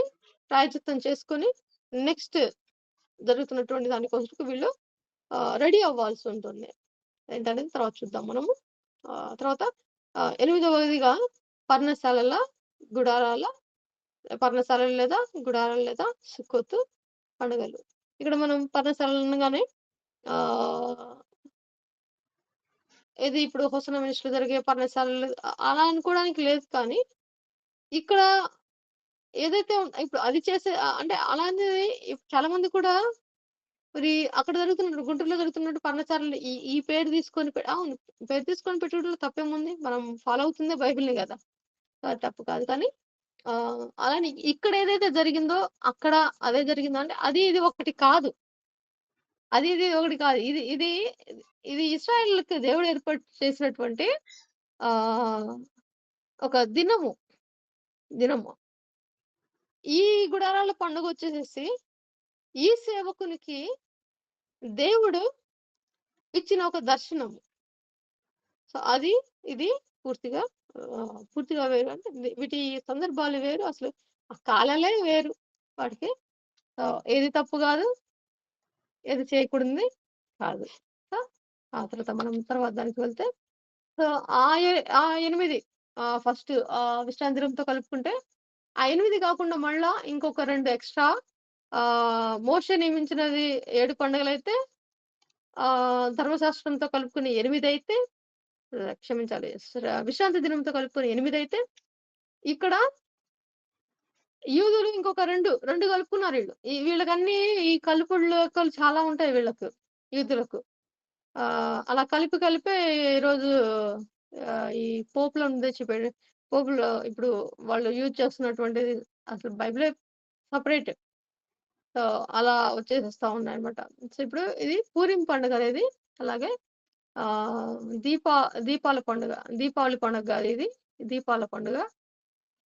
ప్రాయశ్చిత్తం చేసుకొని నెక్స్ట్ జరుగుతున్నటువంటి దాని కోసం వీళ్ళు రెడీ అవ్వాల్సుంటుంది. ఏంటనేది తర్వాత చూద్దాం మనము. తర్వాత ఎనిమిదవదిగా పర్ణశాలల, గుడారాల పర్ణశాలలు లేదా గుడారాలు లేదా సుక్కోతు పండుగలు. ఇక్కడ మనం పర్ణశాలలు అనగానే ఆహ్, ఇది ఇప్పుడు హొసన మినిస్ట్రీలో జరిగే పర్ణశాలలు అలా అనుకోవడానికి లేదు కానీ, ఇక్కడ ఏదైతే ఇప్పుడు అది చేసే అంటే అలాంటిది చాలా మంది కూడా మరి అక్కడ జరుగుతున్నట్టు గుంటూరులో జరుగుతున్నట్టు పర్ణశాలలు ఈ ఈ పేరు తీసుకొని అవును. పేరు తీసుకొని పెట్టుడులో తప్పేముంది? మనం ఫాలో అవుతుందే బైబిల్‌ని గదా! తప్పు కాదు. కానీ అలానే ఇక్కడ ఏదైతే జరిగిందో అక్కడ అదే జరిగిందంటే అది ఇది ఒకటి కాదు. అది ఇది ఒకటి కాదు. ఇది ఇశ్రాయేలుకి దేవుడు ఏర్పాటు చేసినటువంటి ఆహ్, ఒక దినము. ఈ గుడారాల పండుగొచ్చేసేసి ఈ సేవకునికి దేవుడు ఇచ్చిన ఒక దర్శనం. సో, ఇది పూర్తిగా పూర్తిగా వేరు. అంటే వీటి సందర్భాలు వేరు. అసలు ఆ కాలాలే వేరు వాటికి. ఏది తప్పు కాదు, ఏది చేయకూడనిది కాదు. సో, ఆ తర్వాత మనం తర్వాత దానికి వెళ్తే సో, ఆ ఎ ఆ 8 ఫస్ట్ విశ్రాంతి దినంతో కలుపుకుంటే, ఆ 8 కాకుండా మళ్ళా ఇంకొక 2 ఎక్స్‌ట్రా మోషే నియమించినది 7 పండుగలైతే ధర్మశాస్త్రంతో కలుపుకొని 8 అయితే క్షమించాలి. విశ్రాంతి దినంతో కలుపుకొని 8 అయితే, ఇక్కడ యూదులు ఇంకొక 2 కలుపుకున్నారీళ్ళు. వీళ్ళకన్నీ ఈ కలుపుడు లెక్కలు చాలా ఉంటాయి వీళ్ళకు. యూదులకు. అలా కలిపే ఈరోజు ఈ పోపులను తెచ్చిపెట్టి పోపులు ఇప్పుడు వాళ్ళు యూజ్ చేస్తున్నటువంటిది అసలు బైబిలే సెపరేట్. సో, అలా వచ్చేసేస్తా ఉన్నాయన్నమాట. సో, ఇప్పుడు ఇది పూరీం పండుగనేది అలాగే ఆహ్, దీపా దీపాల పండుగ. దీపావళి పండుగ గాదు ఇది. దీపాల పండుగ.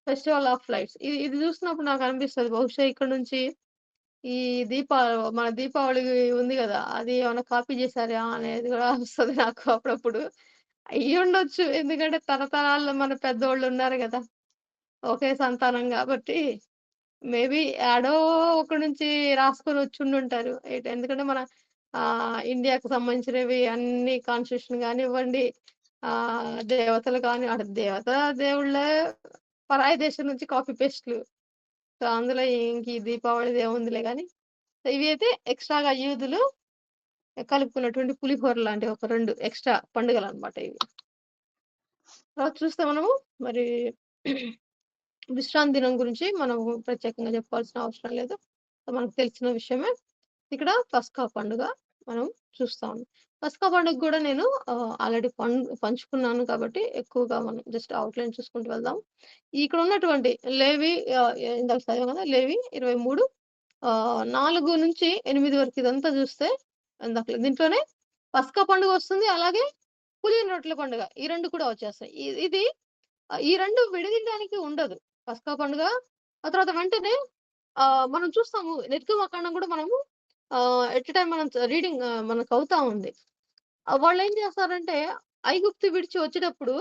Festival of lights. ఇది ఇది చూసినప్పుడు నాకనిపిస్తది బహుశా ఇక్కడ నుంచి ఈ మన దీపావళి ఉంది గదా! అది ఏమన్నా కాపీ చేసారా అనేది గూడా వస్తది నాకు అప్పుడప్పుడు. అయ్యుండొచ్చు. ఎందుకంటే తరతరాల్లో మన పెద్దోళ్ళున్నారు గదా! ఒకే సంతానం గాబట్టి మేబీ యాడో ఒకడి నుంచి రాసుకొని వచ్చుండుంటారు. ఎందుకంటే మన ఇండియాకు సంబంధించినవి అన్ని కాన్స్టిట్యూషన్ గానివ్వండి, దేవతలు కానీ అటు దేవుళ్ళే పరాయి దేశం నుంచి కాపీ పేస్ట్‌లు. సో, అందులో ఇంక ఈ దీపావళిదేముందిలే గానీ, సో, ఇవి అయితే ఎక్స్‌ట్రాగా యూదులు కలుపుకున్నటువంటి పులిహోర లాంటి ఒక 2 ఎక్స్‌ట్రా పండుగలనమాట ఇవి. తర్వాత చూస్తే మనము మరి విశ్రాంతి దినం గురించి మనం ప్రత్యేకంగా చెప్పాల్సిన అవసరం లేదు. మనకు తెలిసిన విషయమే. ఇక్కడ పస్కా పండుగ మనం చూస్తా ఉన్నాం. పస్కా పండుగ గూడా నేను ఆల్రెడీ పంచుకున్నాను కాబట్టి ఎక్కువగా మనం జస్ట్ అవుట్‌లైన్ చూసుకుంటూ వెళ్దాం. ఇక్కడ ఉన్నటువంటి లేవి ఇందాక చదివాం గదా! లేవి 23 4-8 వరకు ఇదంతా చూస్తే ఇందాక దీంట్లోనే పస్కా పండుగొస్తుంది. అలాగే పులియని రొట్టెల పండుగ. ఈ 2 కూడా వచ్చేస్తాయి. ఇది ఈ 2 విడదీయడానికి ఉండదు. పస్కా పండుగ, ఆ తర్వాత వెంటనే మనం చూస్తాము నిర్గమకాండం గూడా మనము ఎట్ ఎ టైమ్ మనం రీడింగ్ మనకవుతా ఉంది. వాళ్ళేం చేస్తారంటే ఐగుప్తు విడిచి వచ్చేటప్పుడు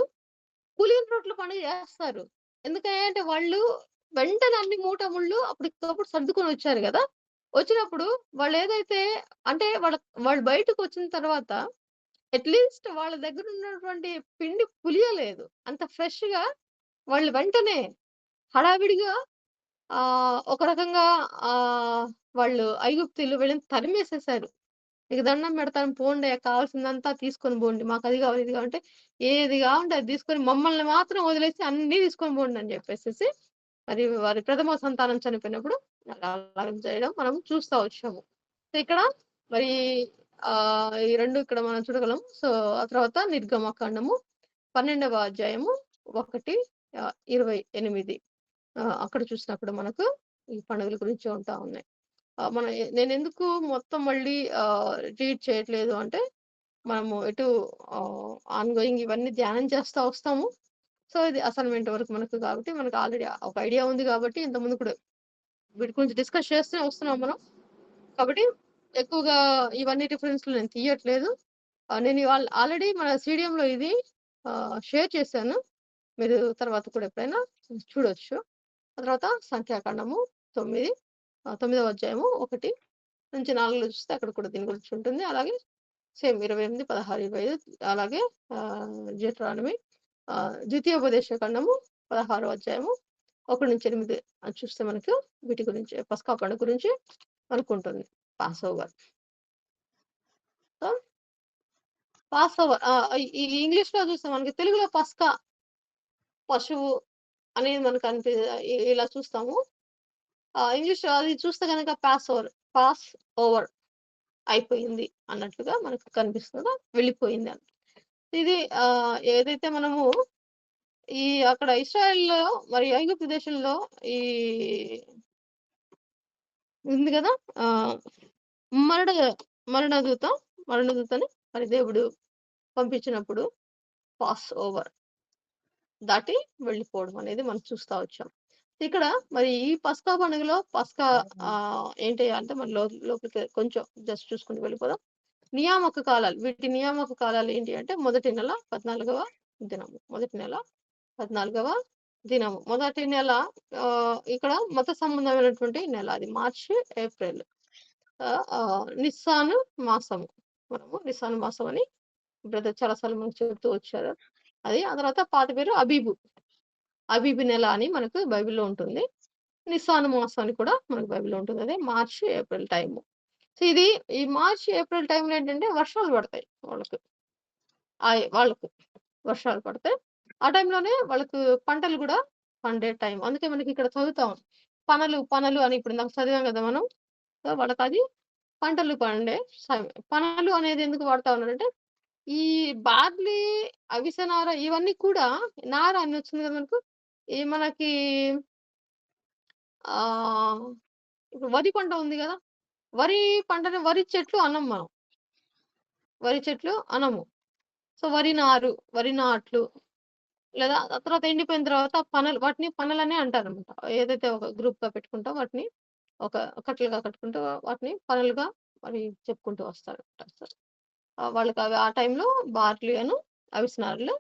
పులిహోర రొట్టెల పండుగ చేస్తారు. ఎందుకంటే వాళ్ళు వెంటనే అన్ని మూటముళ్ళు అప్పటికప్పుడు సర్దుకొనొచ్చారు గదా! వచ్చినప్పుడు వాళ్ళేదైతే అంటే వాళ్ళు బయటకొచ్చిన తర్వాత అట్‌లీస్ట్ వాళ్ళ దగ్గరున్నటువంటి పిండి పులియలేదు. అంత ఫ్రెష్‌గా వాళ్ళు వెంటనే హడావిడిగా ఒక రకంగా వాళ్ళు ఐగుప్తీయులు వీళ్ళని తరిమేసేసారు. "మీకు దండం పెడతాను పోండయ్య కావాల్సిందంతా తీసుకొని బోండి. మాకది కావాలి, ఇది కావాలంటే ఏది కావాలంటే అది తీసుకొని మమ్మల్ని మాత్రం వదిలేసి అన్నీ తీసుకొని పోండి" అని చెప్పేసేసి మరి వారి ప్రథమ సంతానం చనిపోయినప్పుడు అలా చేయడం మనం చూస్తా వచ్చాము. సో, ఇక్కడ మరి ఈ 2 ఇక్కడ మనం చూడగలం. సో, ఆ తర్వాత నిర్గమకాండము 12వ అధ్యాయము 1 28 అక్కడ చూసినప్పుడు మనకు ఈ పండుగల గురించి ఉంటా ఉన్నాయి. మన నేనెందుకు మొత్తం మళ్ళీ రీడ్ చేయట్లేదు అంటే, మనము ఎటు ఆన్ గోయింగ్ ఇవన్నీ ధ్యానం చేస్తా వస్తాము. సో, ఇది అసైన్‌మెంట్ వరకు మనకు కాబట్టి, మనకు ఆల్రెడీ ఒక ఐడియా ఉంది కాబట్టి, ఇంతకుముందు కూడా వీటి గురించి డిస్కస్ చేస్తూనే వస్తున్నాం మనం. కాబట్టి ఎక్కువగా ఇవన్నీ రిఫరెన్స్‌లు నేను తీయట్లేదు. నేను ఇవాళ ఆల్రెడీ మన సీడియంలో ఇది షేర్ చేశాను. మీరు తర్వాత కూడా ఎప్పుడైనా చూడొచ్చు. ఆ తర్వాత సంఖ్యాకాండము 9 9వ అధ్యాయము 1-4లో చూస్తే అక్కడ కూడా దీని గురించి ఉంటుంది. అలాగే సేమ్ 28, 16, 25 అలాగే డ్యూటెరానమీ ద్వితీయోపదేశ కాండము 16వ అధ్యాయము 1-8 అది చూస్తే మనకు వీటి గురించి పస్కా పండుగ గురించి మనకుంటుంది. పాసోవర్. సో, పాసోవర్ ఈ ఇంగ్లీష్‌లో చూస్తే మనకి తెలుగులో పస్కా పశువు అనేది మనకు ఇలా చూస్తాము. ఇంగ్లీష్‌లో అది చూస్తే గనక పాస్ ఓవర్ అయిపోయింది అన్నట్లుగా మనకు కనిపిస్తదా? వెళ్ళిపోయింది అని. ఇది ఏదైతే మనము ఈ అక్కడ ఇశ్రాయేల్‌లో మరి ఐగుప్తు దేశంలో ఈ ఉంది గదా! ఆహ్, మరణ మరణదూత మరణదూతని మరి దేవుడు పంపించినప్పుడు పాస్ ఓవర్ దాటి వెళ్ళిపోవడం అనేది మనం చూస్తా వచ్చాం. ఇక్కడ మరి ఈ పస్కా పండుగలో ఏంటి అంటే మరి లోపలికి కొంచెం జస్ట్ చూసుకుంటూ వెళ్ళిపోదాం. నియామక కాలాలు. వీటి నియామక కాలాలు ఏంటి అంటే మొదటి నెల 14వ దినము. మొదటి నెల 14వ దినము. మొదటి నెల ఇక్కడ మత సంబంధమైనటువంటి నెల అది మార్చ్, ఏప్రిల్. నిస్సాను మాసము. మనము నిస్సాను మాసం అని బ్రదర్ చాలా సార్లు మనకు చెబుతూ వచ్చారు. అది. ఆ తర్వాత పాత పేరు అబీబు. అబీబు నెల అని మనకు బైబిల్‌లో ఉంటుంది. నిస్సాను మాసం అని కూడా మనకు బైబిల్‌లో ఉంటుంది. అదే మార్చ్, ఏప్రిల్ టైము. సో, ఇది ఈ మార్చ్, ఏప్రిల్ టైంలో ఏంటంటే వర్షాలు పడతాయి వాళ్ళకు. వాళ్ళకు వర్షాలు పడతాయి. ఆ టైంలోనే వాళ్ళకు పంటలు గూడా పండే టైం. అందుకే మనకిక్కడ చదువుతాం. పనలు, పనలు అని ఇప్పుడు ఇందాక చదివాం గదా మనం. సో, వాళ్ళకది పంటలు పండే సమయం. పనలు అనేది ఎందుకు వాడతా ఉన్నారంటే, ఈ బార్లీ, అవిసె నార ఇవన్నీ కూడా నార అని వచ్చింది గదా మనకు. ఈ మనకి ఆహ్, ఇప్పుడు వరి పంట ఉంది గదా! వరి పంటని వరి చెట్లు అనం మనం. వరి చెట్లు అనము. సో, వరి నారు, వరి నాట్లు లేదా ఆ తర్వాత ఎండిపోయిన తర్వాత పనలు వాటిని పనలనే అంటారనమాట. ఏదైతే ఒక గ్రూప్‌గా పెట్టుకుంటామో వాటిని ఒక కట్టలుగా కట్టుకుంటూ వాటిని పనలుగా మరి చెప్పుకుంటూ వస్తారనమాట. వాళ్ళకి అవి ఆ టైంలో బార్లీ అవిసెనారులు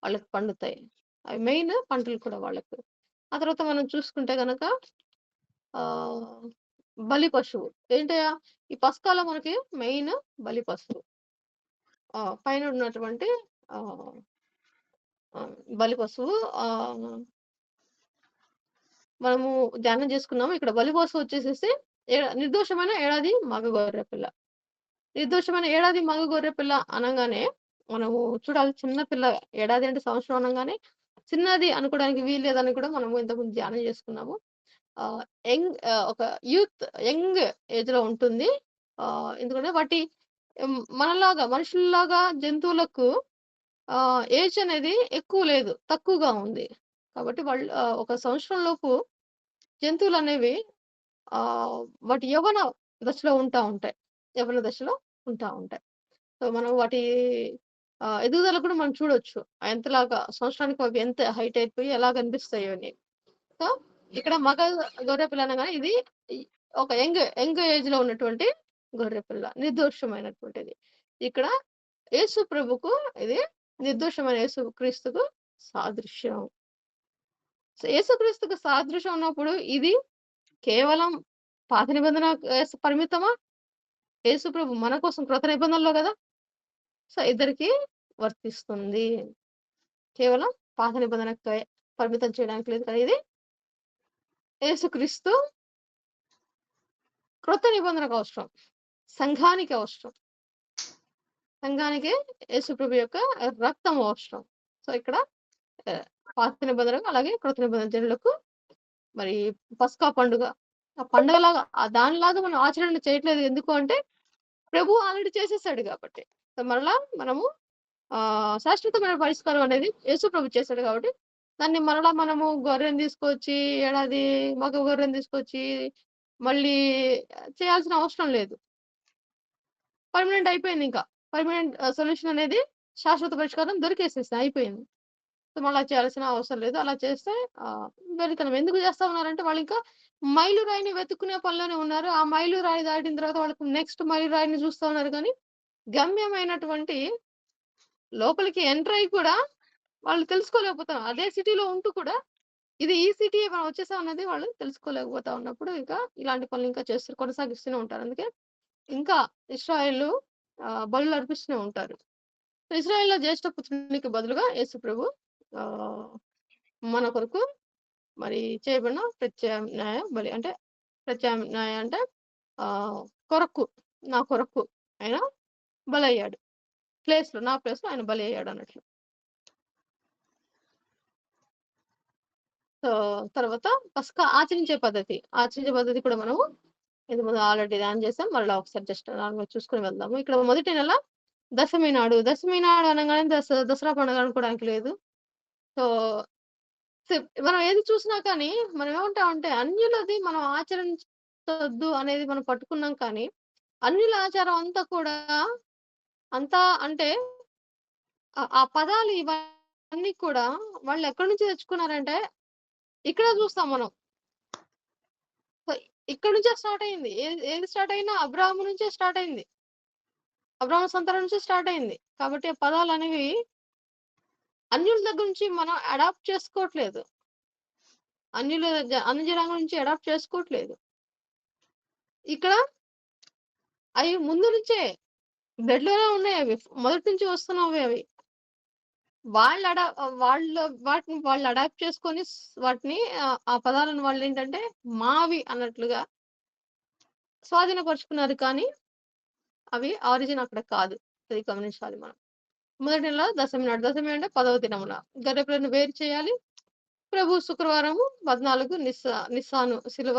వాళ్ళకి పండుతాయి. అవి మెయిన్ పంటలు కూడా వాళ్ళకు. ఆ తర్వాత మనం చూసుకుంటే గనక ఆహ్, బలి పశువు. ఏంటయ్యా ఈ పస్కాలో మనకి మెయిన్ బలి పశువు. పైన ఉన్నటువంటి ఆహ్, ఆహ్, బలి పశువు ఆహ్, మనము ధ్యానం చేసుకున్నాము. ఇక్కడ బలి పశువు వచ్చేసేసి నిర్దోషమైన ఏడాది మగ గొర్రె పిల్ల. నిర్దోషమైన ఏడాది మగ గొర్రె పిల్ల అనంగానే, మనము చూడాలి చిన్న పిల్ల ఏడాది అంటే సంవత్సరం అనంగానే, చిన్నది అనుకోవడానికి వీల్లేదని కూడా మనము ఇంతకుముందు ధ్యానం చేసుకున్నాము. ఆహ్, ఒక యంగ్ ఏజ్‌లో ఉంటుంది. ఎందుకంటే వాటి మనలాగా మనుషుల్లాగా జంతువులకు ఏజ్ అనేది ఎక్కువ లేదు. తక్కువగా ఉంది. కాబట్టి వాళ్ళు ఒక సంవత్సరం లోపు జంతువులనేవి ఆహ్, వాటి యవ్వన దశలో ఉంటాయి. యవ్వన దశలో ఉంటాయి. సో, మనం వాటి ఎదుగుదల కూడా మనం చూడొచ్చు. ఎంతలాగా సంవత్సరానికి అవి ఎంత హైట్ అయిపోయి ఎలా కనిపిస్తాయో అని. సో, ఇక్కడ మగ గొర్రెపిల్ల అనగానే ఇది ఈ ఒక యంగ్ ఏజ్‌లో ఉన్నటువంటి గొర్రెపిల్ల. నిర్దోషమైనటువంటిది. ఇక్కడ యేసు ప్రభుకు ఇది నిర్దోషమైన యేసుక్రీస్తుకు సాదృశ్యం. సో, యేసుక్రీస్తుకు సాదృశ్యం ఉన్నప్పుడు ఇది కేవలం పాత నిబంధన పరిమితమా? యేసు ప్రభు మన కోసం కృత నిబంధనలో గదా! సో, ఇద్దరికీ వర్తిస్తుంది. కేవలం పాత నిబంధనకే పరిమితం చేయడానికి లేదు కానీ ఇది యేసుక్రీస్తు కృత నిబంధనకు అవసరం. సంఘానికి అవసరం. సంఘానికి యేసుప్రభు యొక్క రక్తం అవసరం. సో, ఇక్కడ ఆహ్, పాత నిబంధనకు అలాగే కృత నిబంధన జనులకు మరి పస్కా పండుగ. ఆ పండుగలాగా దానిలాగా మనం ఆచరణ చేయట్లేదు. ఎందుకు అంటే ప్రభు ఆల్రెడీ చేసేసాడు గాబట్టి. సో, మరలా మనము శాశ్వతమైన పరిష్కారం అనేది యేసుప్రభు చేసాడు గాబట్టి, దాన్ని మరలా మనము గొర్రెని తీసుకొచ్చి ఏడాది మగ గొర్రెని తీసుకొచ్చి మళ్ళీ చేయాల్సిన అవసరం లేదు. పర్మనెంట్ అయిపోయిందింక. పర్మనెంట్ సొల్యూషన్ అనేది శాశ్వత పరిష్కారం దొరికేసేసింది. అయిపోయింది. సో, మళ్ళా చేయాల్సిన అవసరం లేదు. అలా చేస్తే వెరితనం. ఎందుకు చేస్తా ఉన్నారంటే వాళ్ళింకా మైలురాయిని వెతుక్కునే పనిలోనే ఉన్నారు. ఆ మైలురాయి దాటిన తర్వాత వాళ్ళకి నెక్స్ట్ మైలురాయిని చూస్తా ఉన్నారు గానీ, గమ్యమైనటువంటి లోపలికి ఎంటర్ అయ్యి కూడా వాళ్ళు తెలుసుకోలేకపోతున్నారు. అదే సిటీలో ఉంటూ కూడా ఇది ఈ సిటీయే మనం వచ్చేసాం అన్నది వాళ్ళు తెలుసుకోలేకపోతా ఉన్నప్పుడు ఇంకా ఇలాంటి పనులు ఇంకా కొనసాగిస్తూనే ఉంటారు. అందుకే ఇంకా ఇశ్రాయేలు బలులు అర్పిస్తూనే ఉంటారు. ఇశ్రాయేల్‌లో జ్యేష్ఠ పుత్రునికి బదులుగా యేసు ప్రభు ఆహ్, మన కొరకు మరి చేయబడిన ప్రత్యామ్నాయ బలి. అంటే ప్రత్యామ్నాయ అంటే ఆహ్, కొరకు నా కొరకు ఆయన బలయ్యాడు. నా ప్లేస్‌లో ఆయన బలయ్యాడన్నట్లు. సో, తర్వాత పస్కా ఆచరించే పద్ధతి కూడా మనము ఇంతకుముందు ఆల్రెడీ ధ్యానం చేసాం. మరలా ఒకసారి జస్ట్ నార్మల్‌గా చూసుకొని వెళ్దాము. ఇక్కడ మొదటి నెల దశమి నాడు. దశమి నాడు అనంగానే దసరా పండుగ అనుకోవడానికి లేదు. సో, మనం ఏది చూసినా కానీ మనం ఏమంటామంటే అన్యులది మనం ఆచరించొద్దు అనేది మనం పట్టుకున్నాం కానీ, అన్యుల ఆచారం అంతా కూడా అంతా అంటే ఆ పదాలు ఇవన్నీ కూడా వాళ్ళు ఎక్కడి నుంచి తెచ్చుకున్నారంటే, ఇక్కడే చూస్తాం మనం. సో, ఇక్కడి నుంచే స్టార్ట్ అయింది. ఏది స్టార్ట్ అయినా అబ్రాహాము నుంచే స్టార్ట్ అయింది. అబ్రాహాము సంతానం నుంచే స్టార్ట్ అయింది. కాబట్టి ఆ పదాలనేవి అన్యుల దగ్గర నుంచి మనం అడాప్ట్ చేసుకోవట్లేదు. అన్ని జనాంగం నుంచి అడాప్ట్ చేసుకోవట్లేదు. ఇక్కడ అయి ముందు నుంచే బ్లడ్‌లోనే ఉన్నాయవి. మొదటి నుంచి వస్తున్నవే అవి. వాటిని వాళ్ళు అడాప్ట్ చేసుకొని వాటిని ఆ పదాలను వాళ్ళేంటంటే మావి అన్నట్లుగా స్వాధీనపరుచుకున్నారు. కానీ అవి ఆరిజిన్ అక్కడ కాదు. అది గమనించాలి మనం. మొదటి నెల దశమి నాడు. దశమి అంటే 10వ దినమున. గొర్రెపిల్లను వేరు చేయాలి. ప్రభు శుక్రవారము 14 నిస్సాను శిలువ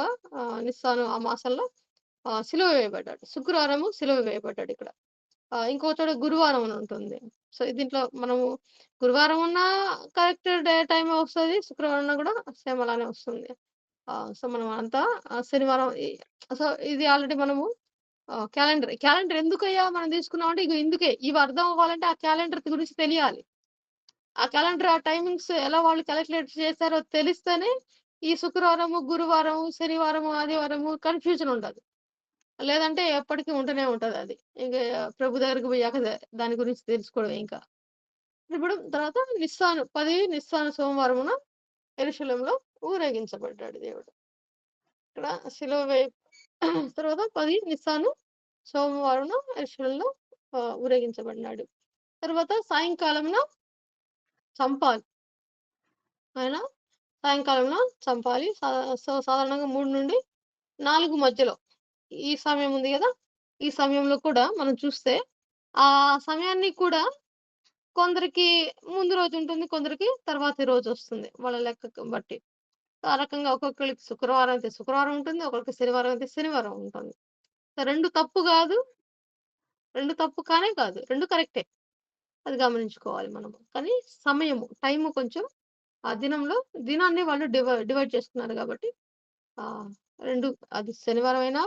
నిస్సాను ఆ మాసంలో సిలువ వేయబడ్డాడు. శుక్రవారము సిలువ వేయబడ్డాడిక్కడ. ఇంకో చోట గురువారం అని ఉంటుంది. సో, దీంట్లో మనము గురువారం ఉన్నా కరెక్ట్ టైమే వస్తది. శుక్రవారం ఉన్నా కూడా సేమ్ అలానే వస్తుంది. సో, మనం అంతా శనివారం సో, ఇది ఆల్రెడీ మనము క్యాలెండర్ ఎందుకయ్యా మనం తీసుకున్నాం అంటే ఇగో ఇందుకే. ఇవి అర్థం అవ్వాలంటే ఆ క్యాలెండర్ గురించి తెలియాలి. ఆ క్యాలెండర్ ఆ టైమింగ్స్ ఎలా వాళ్ళు కాలిక్యులేట్ చేశారో తెలిస్తేనే ఈ శుక్రవారము, గురువారము, శనివారము, ఆదివారము కన్‌ఫ్యూజన్ ఉండదు. లేదంటే ఎప్పటికి ఉంటూనే ఉంటదది. ఇంక ప్రభు దగ్గరికి పోయాక దాని గురించి తెలుసుకోవడమే ఇంకా. ఇప్పుడు తర్వాత 10 నిస్సాను సోమవారమున యెరూషలేములో ఊరేగించబడ్డాడు దేవుడు. ఇక్కడ సిలువ వేయ తర్వాత 10 నిస్సాను సోమవారమున యెరూషలేములో ఊరేగించబడినాడు. తర్వాత సాయంకాలమున చంపాలి. ఆయన సాయంకాలంలో చంపాలి. సో, సాధారణంగా 3-4 మధ్యలో ఈ సమయం ఉంది గదా! ఈ సమయంలో కూడా మనం చూస్తే, ఆ సమయాన్ని కూడా కొందరికి ముందు రోజుంటుంది. కొందరికి తర్వాతి రోజొస్తుంది. వాళ్ళ లెక్కకు బట్టి. ఆ రకంగా ఒక్కొక్కళ్ళకి శుక్రవారం అయితే శుక్రవారం ఉంటుంది. ఒకళ్ళకి శనివారం అయితే శనివారం ఉంటుంది. 2 తప్పు గాదు. 2 తప్పు కానే కాదు. 2 కరెక్టే. అది గమనించుకోవాలి మనము. కానీ టైము కొంచెం ఆ దినాన్ని వాళ్ళు డివైడ్ చేసుకున్నారు గాబట్టి ఆ! 2 అది శనివారం అయినా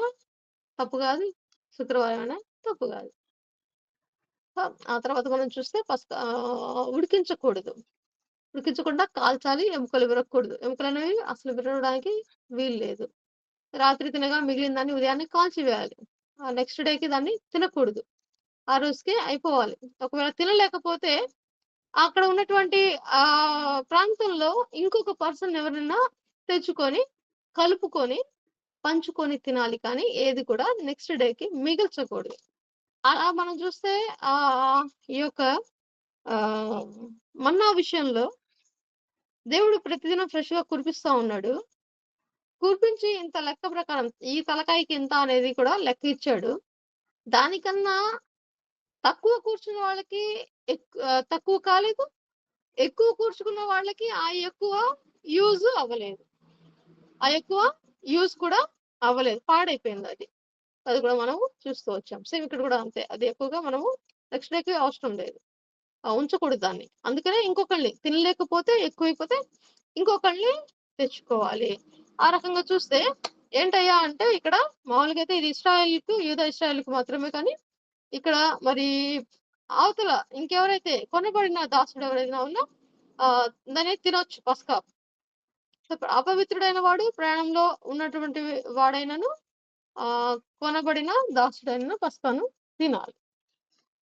తప్పు గాదు. శుక్రవారం అయినా తప్పు గాదు. ఆ తర్వాత మనం చూస్తే ఉడికించకూడదు. ఉడికించకుండా కాల్చాలి. ఎముకలు విరగకూడదు. ఎముకలనేవి అసలు విరగడానికి వీలు లేదు. రాత్రి తినగా మిగిలిన దాన్ని ఉదయాన్నే కాల్చివేయాలి. నెక్స్ట్ డేకి దాన్ని తినకూడదు. ఆ రోజుకే అయిపోవాలి. ఒకవేళ తినలేకపోతే అక్కడ ఉన్నటువంటి ప్రాంతంలో ఇంకొక పర్సన్ ఎవరైనా తెచ్చుకొని, కలుపుకొని పంచుకొని తినాలి కానీ, ఏది కూడా నెక్స్ట్ డేకి మిగల్చకూడదు. అలా మనం చూస్తే ఈ యొక్క ఆహ్, మన్నా విషయంలో దేవుడు ప్రతిదినం ఫ్రెష్‌గా కురిపిస్తా ఉన్నాడు. కురిపించి ఇంత లెక్క ప్రకారం ఈ తలకాయకి ఇంత అనేది కూడా లెక్క ఇచ్చాడు. దానికన్నా తక్కువ కూర్చున్న వాళ్ళకి తక్కువ కాలేదు. ఎక్కువ కూర్చుకున్న వాళ్ళకి ఆ ఎక్కువ యూజ్ అవ్వలేదు. ఆ ఎక్కువ యూజ్ కూడా అవ్వలేదు. పాడైపోయిందది. అది కూడా మనము చూస్తూ వచ్చాం. సేమ్ ఇక్కడ కూడా అంతే. అది ఎక్కువగా మనము నెక్స్ట్ డేకి అవసరం లేదు. ఉంచకూడదు దాన్ని. అందుకనే ఇంకొకళ్ళని తినలేకపోతే ఎక్కువైపోతే ఇంకొకళ్ళని తెచ్చుకోవాలి. ఆ రకంగా చూస్తే ఏంటయ్యా అంటే ఇక్కడ మామూలుగా అయితే ఇది ఇశ్రాయేలుకి మాత్రమే కానీ ఇక్కడ మరి అవతల ఇంకెవరైతే కొనబడిన దాసుడు ఎవరైనా ఉన్నా దాన్ని తినొచ్చు పస్కా. అపవిత్రుడైన వాడు ప్రయాణంలో ఉన్నటువంటి వాడైనను కొనబడిన దాసుడైన పస్కాను తినాలి.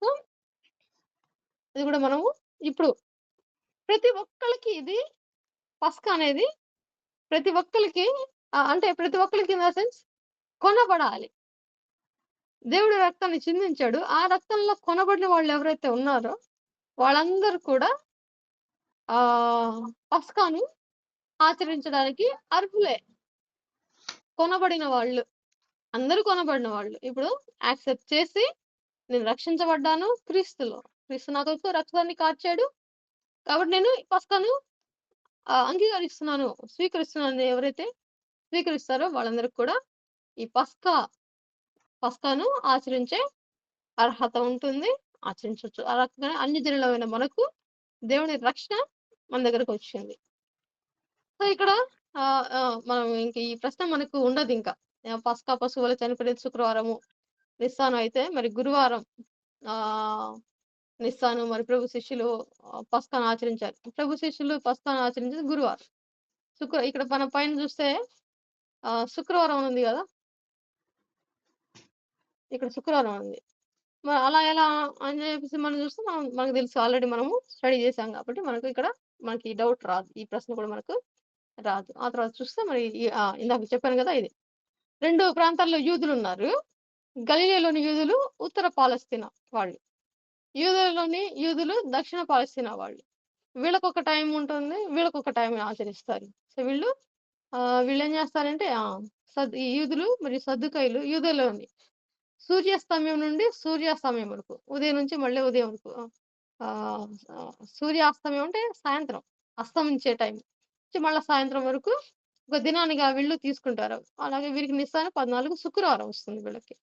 సో, ఇది కూడా మనము ఇప్పుడు ప్రతి ఒక్కళ్ళకి ఇది పస్కా అనేది ప్రతి ఒక్కళ్ళకి అంటే ప్రతి ఒక్కళ్ళకి ఇన్ ద సెన్స్ కొనబడాలి. దేవుడు రక్తాన్ని చిందించాడు. ఆ రక్తంలో కొనబడిన వాళ్ళెవరైతే ఉన్నారో వాళ్ళందరూ కూడా పస్కాను ఆచరించడానికి అర్హులే. కొనబడిన వాళ్ళు. అందరూ కొనబడిన వాళ్ళు. ఇప్పుడు యాక్సెప్ట్ చేసి నేను రక్షించబడ్డాను క్రీస్తులో. క్రీస్తు నా కొరకు రక్తాన్ని కార్చాడు. కాబట్టి నేను పస్కాను అంగీకరిస్తున్నాను, స్వీకరిస్తున్నానని ఎవరైతే స్వీకరిస్తారో వాళ్ళందరికి కూడా ఈ పస్కాను ఆచరించే అర్హత ఉంటుంది. ఆచరించొచ్చు. ఆ రకంగానే అన్ని జనులమైన మనకు దేవుని రక్షణ మన దగ్గరకొచ్చింది. సో, ఇక్కడ మనం ఇంక ఈ ప్రశ్న మనకు ఉండదింక. పస్కా పశువులు చనిపోయేది శుక్రవారము. నిస్సాను అయితే మరి గురువారం ఆహ్, నిస్సాను మరి ప్రభు శిష్యులు పస్కాను ఆచరించారు. ప్రభు శిష్యులు పస్కాను ఆచరించేది గురువారం. ఇక్కడ మనం పైన చూస్తే శుక్రవారం అని ఉంది గదా! ఇక్కడ శుక్రవారం ఉంది. మరి అలా ఎలా అని చెప్పేసి మనం చూస్తే మనకు తెలుసు ఆల్రెడీ మనము స్టడీ చేసాం కాబట్టి మనకి డౌట్ రాదు. ఈ ప్రశ్న కూడా మనకు రాదు. ఆ తర్వాత చూస్తే మరి ఇందాక చెప్పాను గదా! ఇది. 2 ప్రాంతాల్లో యూదులున్నారు. గలిలయలోని యూదులు, ఉత్తర పాలస్తీనా వాళ్ళు. యూదయలోని యూదులు, దక్షిణ పాలస్తీనా వాళ్ళు. వీళ్ళకొక టైం ఉంటుంది. వీళ్ళకొక టైం ఆచరిస్తారు. సో, వీళ్ళేం జేస్తారంటే ఈ యూదులు మరియు సద్దుకయ్యులు యూదయలోని సూర్యాస్తమయం నుండి సూర్యాస్తమయం వరకు. ఉదయం నుంచి మళ్ళీ ఉదయం వరకు. ఆహ్, సూర్యాస్తమయం అంటే సాయంత్రం. అస్తమించే టైం. నుంచి మళ్ళా సాయంత్రం వరకు ఒక దినానిగా వీళ్ళు తీసుకుంటారు. అలాగే వీరికి నిస్సాన 14 శుక్రవారం వస్తుంది వీళ్ళకి.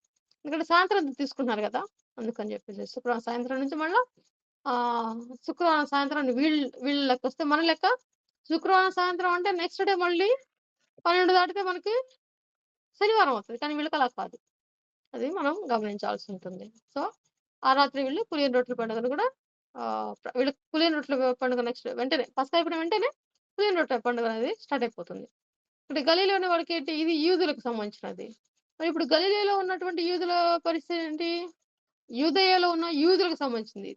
ఎందుకంటే సాయంత్రం తీసుకుంటున్నారు గదా! అందుకని జెప్పేసి. శుక్రవారం సాయంత్రం నుంచి మళ్ళా ఆహ్, శుక్రవారం సాయంత్రం వీళ్ళ లెక్కొస్తే మన లెక్క శుక్రవారం సాయంత్రం అంటే నెక్స్ట్ డే మళ్ళీ 12 దాటితే మనకి శనివారం అవుతది. కానీ వీళ్ళకలా కాదు. అది మనం గమనించాల్సుంటుంది. సో, ఆ రాత్రి వీళ్ళు పులియని రొట్టెల పండుగను గూడా వీళ్ళకి పులియని రొట్టెల పండుగ నెక్స్ట్ వెంటనే పస్కా అయిపోయిన వెంటనే పులియని రొట్టెల పండుగనేది స్టార్ట్ అయిపోతుంది. అంటే గలిలయ అనే వాడికేంటి ఇది యూదులకు సంబంధించినది. మరి ఇప్పుడు గలిలయలో ఉన్నటువంటి యూదుల పరిస్థితి ఏంటి? యూదయలో ఉన్న యూదులకు సంబంధించింది.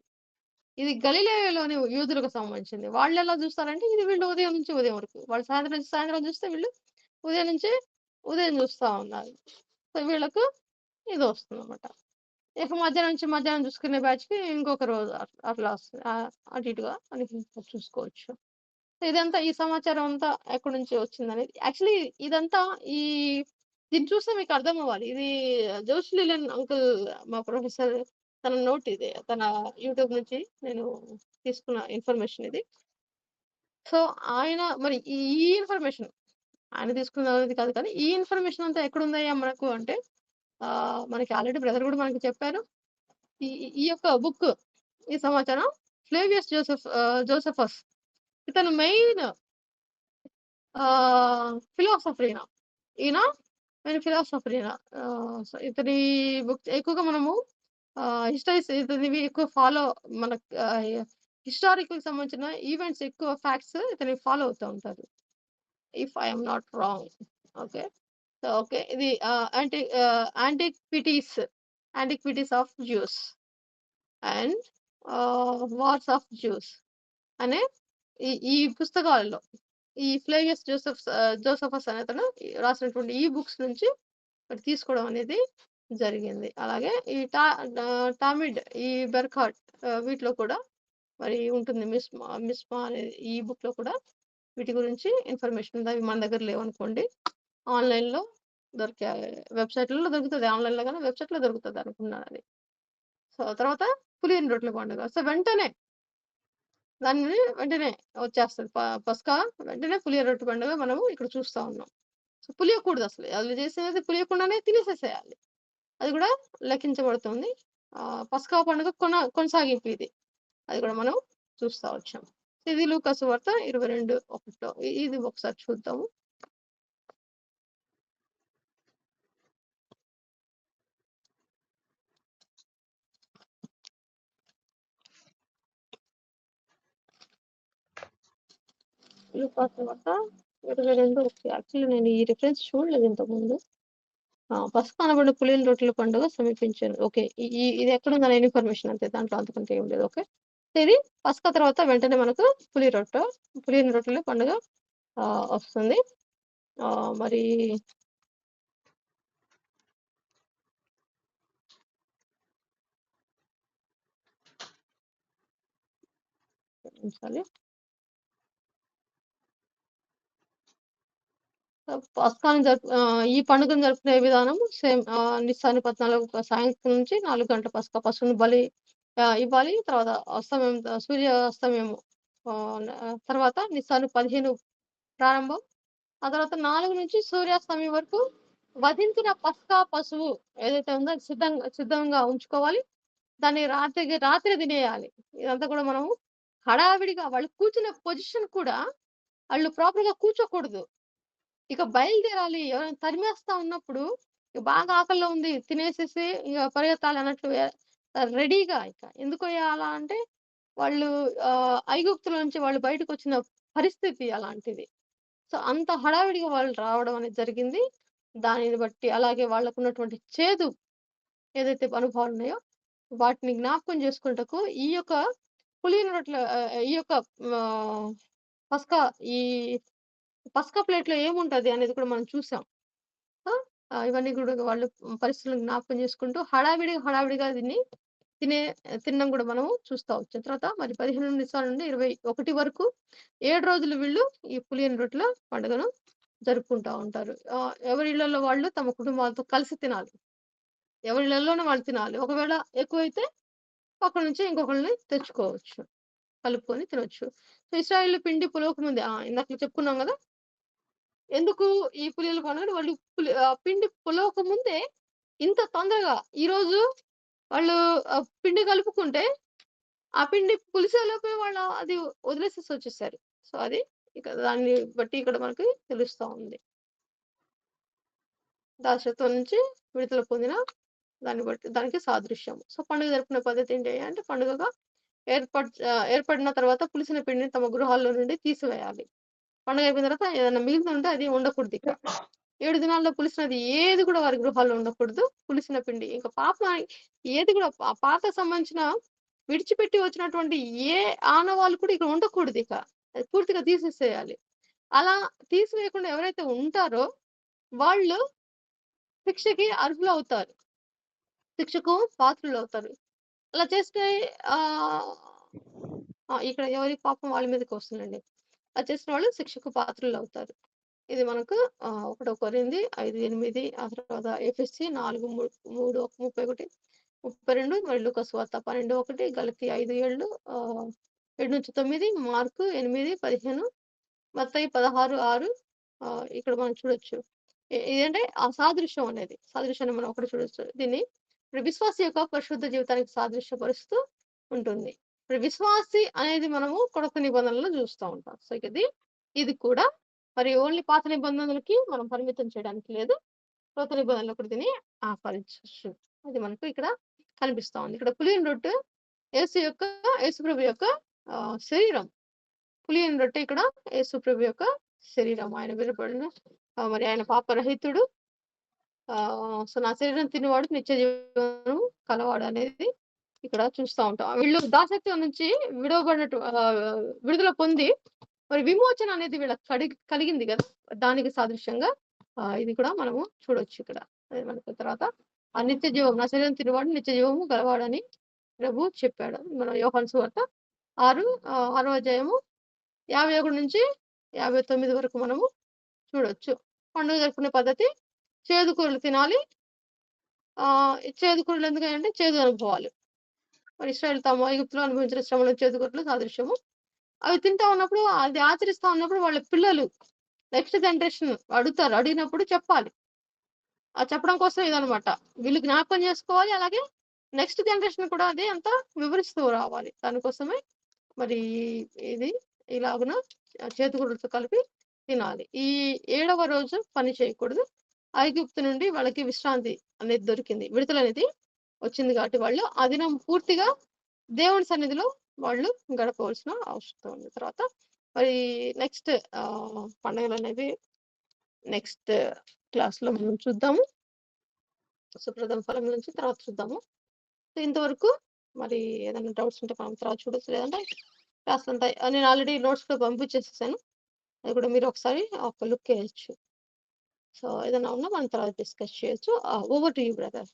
ఇది గలిలయలోని యూదులకు సంబంధించింది. వాళ్ళెలా జూస్తారంటే ఇది వీళ్ళు ఉదయం నుంచి ఉదయం వరకు. వాళ్ళు సాయంత్రం నుంచి సాయంత్రం జూస్తే వీళ్ళు ఉదయం నుంచి ఉదయం జూస్తా ఉన్నారు. సో, వీళ్ళకు ఇదొస్తుందన్నమాట. ఇక మధ్యాహ్నం నుంచి మధ్యాహ్నం చూసుకునే బ్యాచ్‌కి ఇంకొక రోజు అట్లా వస్తది. అటు ఇటుగా అని చూసుకోవచ్చు. సో ఇదంతా ఈ సమాచారం అంతా ఎక్కడి నుంచి వచ్చిందనేది యాక్చువల్లీ ఇదంతా ఈ దీన్ని చూస్తే మీకు అర్థమవ్వాలి. ఇది జోష్ లీలన్ అంకుల్ మా ప్రొఫెసర్ తన నోట్ ఇది. తన యూట్యూబ్ నుంచి నేను తీసుకున్న ఇన్ఫర్మేషన్ ఇది. సో ఆయన మరి ఈ ఇన్ఫర్మేషన్ ఆయన తీసుకున్నది కాదు కానీ, ఈ ఇన్ఫర్మేషన్ అంతా ఎక్కడుందయ్యా మనకు అంటే మనకి ఆల్రెడీ బ్రదర్ గూడా మనకి చెప్పారు. ఈ ఈ యొక్క బుక్ ఈ సమాచారం ఫ్లేవియస్ జోసెఫస్ ఇతను మెయిన్ ఫిలాసఫర్ ఈయన మెయిన్ ఫిలాసఫర్ ఈయన. సో, ఇతని బుక్స్ ఎక్కువగా మనము హిస్టరీస్ ఇతనివి ఎక్కువ ఫాలో మనకు హిస్టారికల్‌కి సంబంధించిన ఈవెంట్స్ ఎక్కువ ఫ్యాక్ట్స్ ఇతనివి ఫాలో అవుతా ఉంటారు. If I am not wrong. Okay. So, okay. ఇది antiquities of Jews and wars of Jews అనే ఈ పుస్తకాలలో ఈ ఫ్లేవియస్ జోసెఫస్ అనేతను రాసినటువంటి ఈ బుక్స్ నుంచి మరి తీసుకోవడం అనేది జరిగింది. అలాగే ఈ టామిడ్, ఈ బెర్కాట్ వీటిలో కూడా మరి ఉంటుంది. మిస్మా అనేది ఈ బుక్‌లో కూడా వీటి గురించి ఇన్ఫర్మేషన్ ఉంది. అవి మన దగ్గర లేవనుకోండి. ఆన్‌లైన్‌లో దొరికే వెబ్‌సైట్‌లలో దొరుకుతది. ఆన్‌లైన్‌లో గాని వెబ్‌సైట్‌లో దొరుకుతది అనుకున్నానది. సో, తర్వాత పులియని రొట్టెల పండుగ. సో, వెంటనే వచ్చేస్తది. పస్కా వెంటనే పులిహోర రొట్టె పండుగ మనము ఇక్కడ చూస్తా ఉన్నాం. సో, పులియకూడదసలు. ఆళ్ళు చేసేది పులియకుండానే తినేసేసేయాలి. అది గూడా లెక్కించబడుతుంది. పస్కా పండుగ కొనసాగింపు ఇది. అది గూడా మనం చూస్తా వచ్చాం. ఇది లూకాసు వార్త 22:1 ఇది ఒకసారి చూద్దాము. లూకాసు వార్త 22:1 యాక్చువల్లీ నేను ఈ రిఫరెన్స్ చూడలేదు ఇంతకుముందు. పసుపు అనబడిన పులియని రొట్టెల పండుగ సమీపించాను. ఓకే. ఈ ఈ ఇది ఎక్కడుందనే ఇన్ఫర్మేషన్ అంతే. దాంట్లో అంతకంటే ఏం లేదు. ఓకే. ఇది పస్కా తర్వాత వెంటనే మనకు పులియని రొట్టెల పండుగ వస్తుంది. మరి నిమిషాలు. ఈ పండుగను జరుపుకునే విధానం సేమ్ నిస్సాని 14 సాయంత్రం నుంచి 4 గంటల పశువుని బలి ఇవ్వాలి. తర్వాత సూర్యాస్తమయం తర్వాత నిస్సాని 15 ప్రారంభం. ఆ తర్వాత 4 నుంచి సూర్యాస్తమయం వరకు వధించిన పశువు ఏదైతే ఉందో అది సిద్ధంగా ఉంచుకోవాలి. దాన్ని రాత్రికి రాత్రే తినేయాలి. ఇదంతా కూడా మనము హడావిడిగా వాళ్ళు కూర్చునే పొజిషన్ కూడా ఆళ్ళు ప్రాపర్‌గా కూర్చోకూడదు. ఇక బయలుదేరాలి. ఎవరైనా తరిమేస్తా ఉన్నప్పుడు ఇక బాగా ఆకలిలో ఉంది. తినేసేసి ఇగ పరిగెత్తాలి అన్నట్లు రెడీగా ఇక. అలా అంటే వాళ్ళు ఐగుప్తులో నుంచి వాళ్ళు బయటకొచ్చిన పరిస్థితి అలాంటిది. సో, అంత హడావిడిగా వాళ్ళు రావడం అనేది జరిగింది. దానిని బట్టి అలాగే వాళ్ళకున్నటువంటి చేదు ఏదైతే అనుభవాలున్నాయో వాటిని జ్ఞాపకం చేసుకొనుటకు ఈ యొక్క పులియని రొట్టెల ఈ యొక్క ఆహ్, పస్కా ఈ పస్కా ప్లేట్‌లో ఏముంటది అనేది కూడా మనం చూసాం. ఆ! ఇవన్నీ గూడా వాళ్ళు పరిస్థితులను జ్ఞాపకం చేసుకుంటూ హడావిడిగా దీన్ని తినే తినడం గూడా మనం చూస్తా వచ్చాం. తర్వాత మరి 15 నిమిషాల నుండి 21 వరకు 7 రోజులు వీళ్ళు ఈ పులియని రొట్టెల పండుగను జరుపుకుంటా ఉంటారు. ఎవరి ఇళ్లల్లో వాళ్ళు తమ కుటుంబాలతో కలిసి తినాలి. ఎవరి ఇళ్లల్లోనే వాళ్ళు తినాలి. ఒకవేళ ఎక్కువైతే పక్క నుంచి ఇంకొకళ్ళని తెచ్చుకోవచ్చు. కలుపుకొని తినొచ్చు. సో, ఇశ్రాయేలు పిండి పులవకముందే ఇందాక చెప్పుకున్నాం గదా! ఎందుకు ఈ పులియల పండుగను వాళ్ళు పిండి పులవక ముందే ఇంత తొందరగా ఈరోజు వాళ్ళు పిండి కలుపుకుంటే, ఆ పిండి పులిసేలోపే వాళ్ళు అది వదిలేసేసి వచ్చేసారు. సో, అది ఇక దాన్ని బట్టి ఇక్కడ మనకి తెలుస్తా ఉంది. దాసత్వం నుంచి విడుదల పొందిన దాన్ని బట్టి దానికి సాదృశ్యం. సో, పండుగ జరుపుకునే పద్ధతి ఏంటి అంటే పండుగగా ఏర్పడిన తర్వాత పులిసిన పిండిని తమ గృహాల్లో నుండి తీసివేయాలి. పండుగ అయిపోయిన తర్వాత ఏదైనా మిగిలిందుంటే అది ఉండకూడదిక. 7 దినాల్లో పులిసినది ఏది కూడా వారి గృహాల్లో ఉండకూడదు. పులిసిన పిండి. ఇంక ఏది కూడా పాతకు సంబంధించిన విడిచిపెట్టి వచ్చినటువంటి ఏ ఆనవాళ్ళు కూడా ఇక ఉండకూడదిక. అది పూర్తిగా తీసేసేయాలి. అలా తీసివేయకుండా ఎవరైతే ఉంటారో వాళ్ళు శిక్షకి అర్హులవుతారు. శిక్షకు పాత్రులవుతారు. అలా చేస్తే ఆహ్, ఇక్కడ ఎవరి పాపం వాళ్ళ మీదకొస్తుందండి. అది చేసిన వాళ్ళు శిక్షకు పాత్రులవుతారు. ఇది మనకు ఒకటో కొరింథీ 5:8 ఆ తర్వాత ఎఫెసీ 4:3-31, 32 మరి లూకా సువార్త 12:1 గలతీ 5:7 7-9 మార్కు 8:15 మత్తయి 16:6 ఇక్కడ మనం చూడొచ్చు. ఇదేంటే ఆ సాదృశ్యం అనేది. సాదృశ్యాన్ని మనం ఒకటి చూడొచ్చు. దీన్ని ఇప్పుడు విశ్వాసి యొక్క పరిశుద్ధ జీవితానికి సాదృశ్యపరుస్తూ ఉంటుంది. ఇప్పుడు విశ్వాసి అనేది మనము కొత్త నిబంధనలో చూస్తా ఉంటాం. సో, ఇది కూడా మరి ఓన్లీ పాత నిబంధనలకి మనం పరిమితం చేయడానికి లేదు. కొత్త నిబంధనలో కూడా దీన్ని ఆహ్వానించొచ్చు. అది మనకు ఇక్కడ కనిపిస్తా ఉంది. ఇక్కడ పులియని రొట్టె యేసుప్రభు యొక్క శరీరం. పులియని రొట్టె ఇక్కడ యేసుప్రభు యొక్క శరీరం. ఆయన వినపడిన మరి ఆయన పాపరహితుడు. సో, నా శరీరం తినేవాడు నిత్య జీవము కలవాడనేది ఇక్కడ చూస్తా ఉంటాం. వీళ్ళు దాసత్వం నుంచి విడుదల పొంది మరి విమోచన అనేది వీళ్ళకి కలిగింది గదా! దానికి సాదృశ్యంగా ఇది కూడా మనము చూడొచ్చు ఇక్కడ. అది మనకు తర్వాత ఆ నిత్య జీవం నా శరీరం తినేవాడు నిత్య జీవము గలవాడని ప్రభువు చెప్పాడు. మన యోహాను సువార్త 6 అధ్యాయము 51-59 వరకు మనము చూడొచ్చు. పండుగ జరుపుకునే పద్ధతి చేదు కూరలు తినాలి. చేదు కూరలు ఎందుకంటే చేదు అనుభవాలు. మరి ఇశ్రాయేలు తాము ఐగుప్తులో అనుభవించిన శ్రమలు, చేదు కూరలు సాదృశ్యము. అవి తింటా ఉన్నప్పుడు అది ఆచరిస్తా ఉన్నప్పుడు వాళ్ళ పిల్లలు నెక్స్ట్ జనరేషన్ అడుగుతారు. అడిగినప్పుడు చెప్పాలి. చెప్పడం కోసం ఇదనమాట. వీళ్ళు జ్ఞాపకం చేసుకోవాలి. అలాగే నెక్స్ట్ జనరేషన్ కూడా అదే అంతా వివరిస్తూ రావాలి. దానికోసమే మరి ఇది ఇలాగున చేతిగుడ్డలతో కలిపి తినాలి. ఈ 7వ రోజు పని చేయకూడదు. ఐగుప్తు నుండి వాళ్ళకి విశ్రాంతి అనేది దొరికింది. విడుదలనేది వచ్చింది కాబట్టి వాళ్ళు ఆ దినం పూర్తిగా దేవుని సన్నిధిలో వాళ్ళు గడపవలసిన అవసరం ఉంది. తర్వాత మరి నెక్స్ట్ పండుగలనేవి నెక్స్ట్ క్లాస్‌లో మనం చూద్దాము. సో, ప్రథమ ఫలం నుంచి తర్వాత చూద్దాము. సో, ఇంతవరకు మరి ఏదైనా డౌట్స్ ఉంటే మనం తర్వాత చూడొచ్చు. లేదంటే క్లాస్ అంతా నేను ఆల్రెడీ నోట్స్‌లో పంపించేసేసాను. అది కూడా మీరు ఒకసారి ఒక లుక్ ఎయొచ్చు. సో, ఏదైనా ఉన్నా మనం తర్వాత డిస్కస్ చేయొచ్చు. Over to you brother.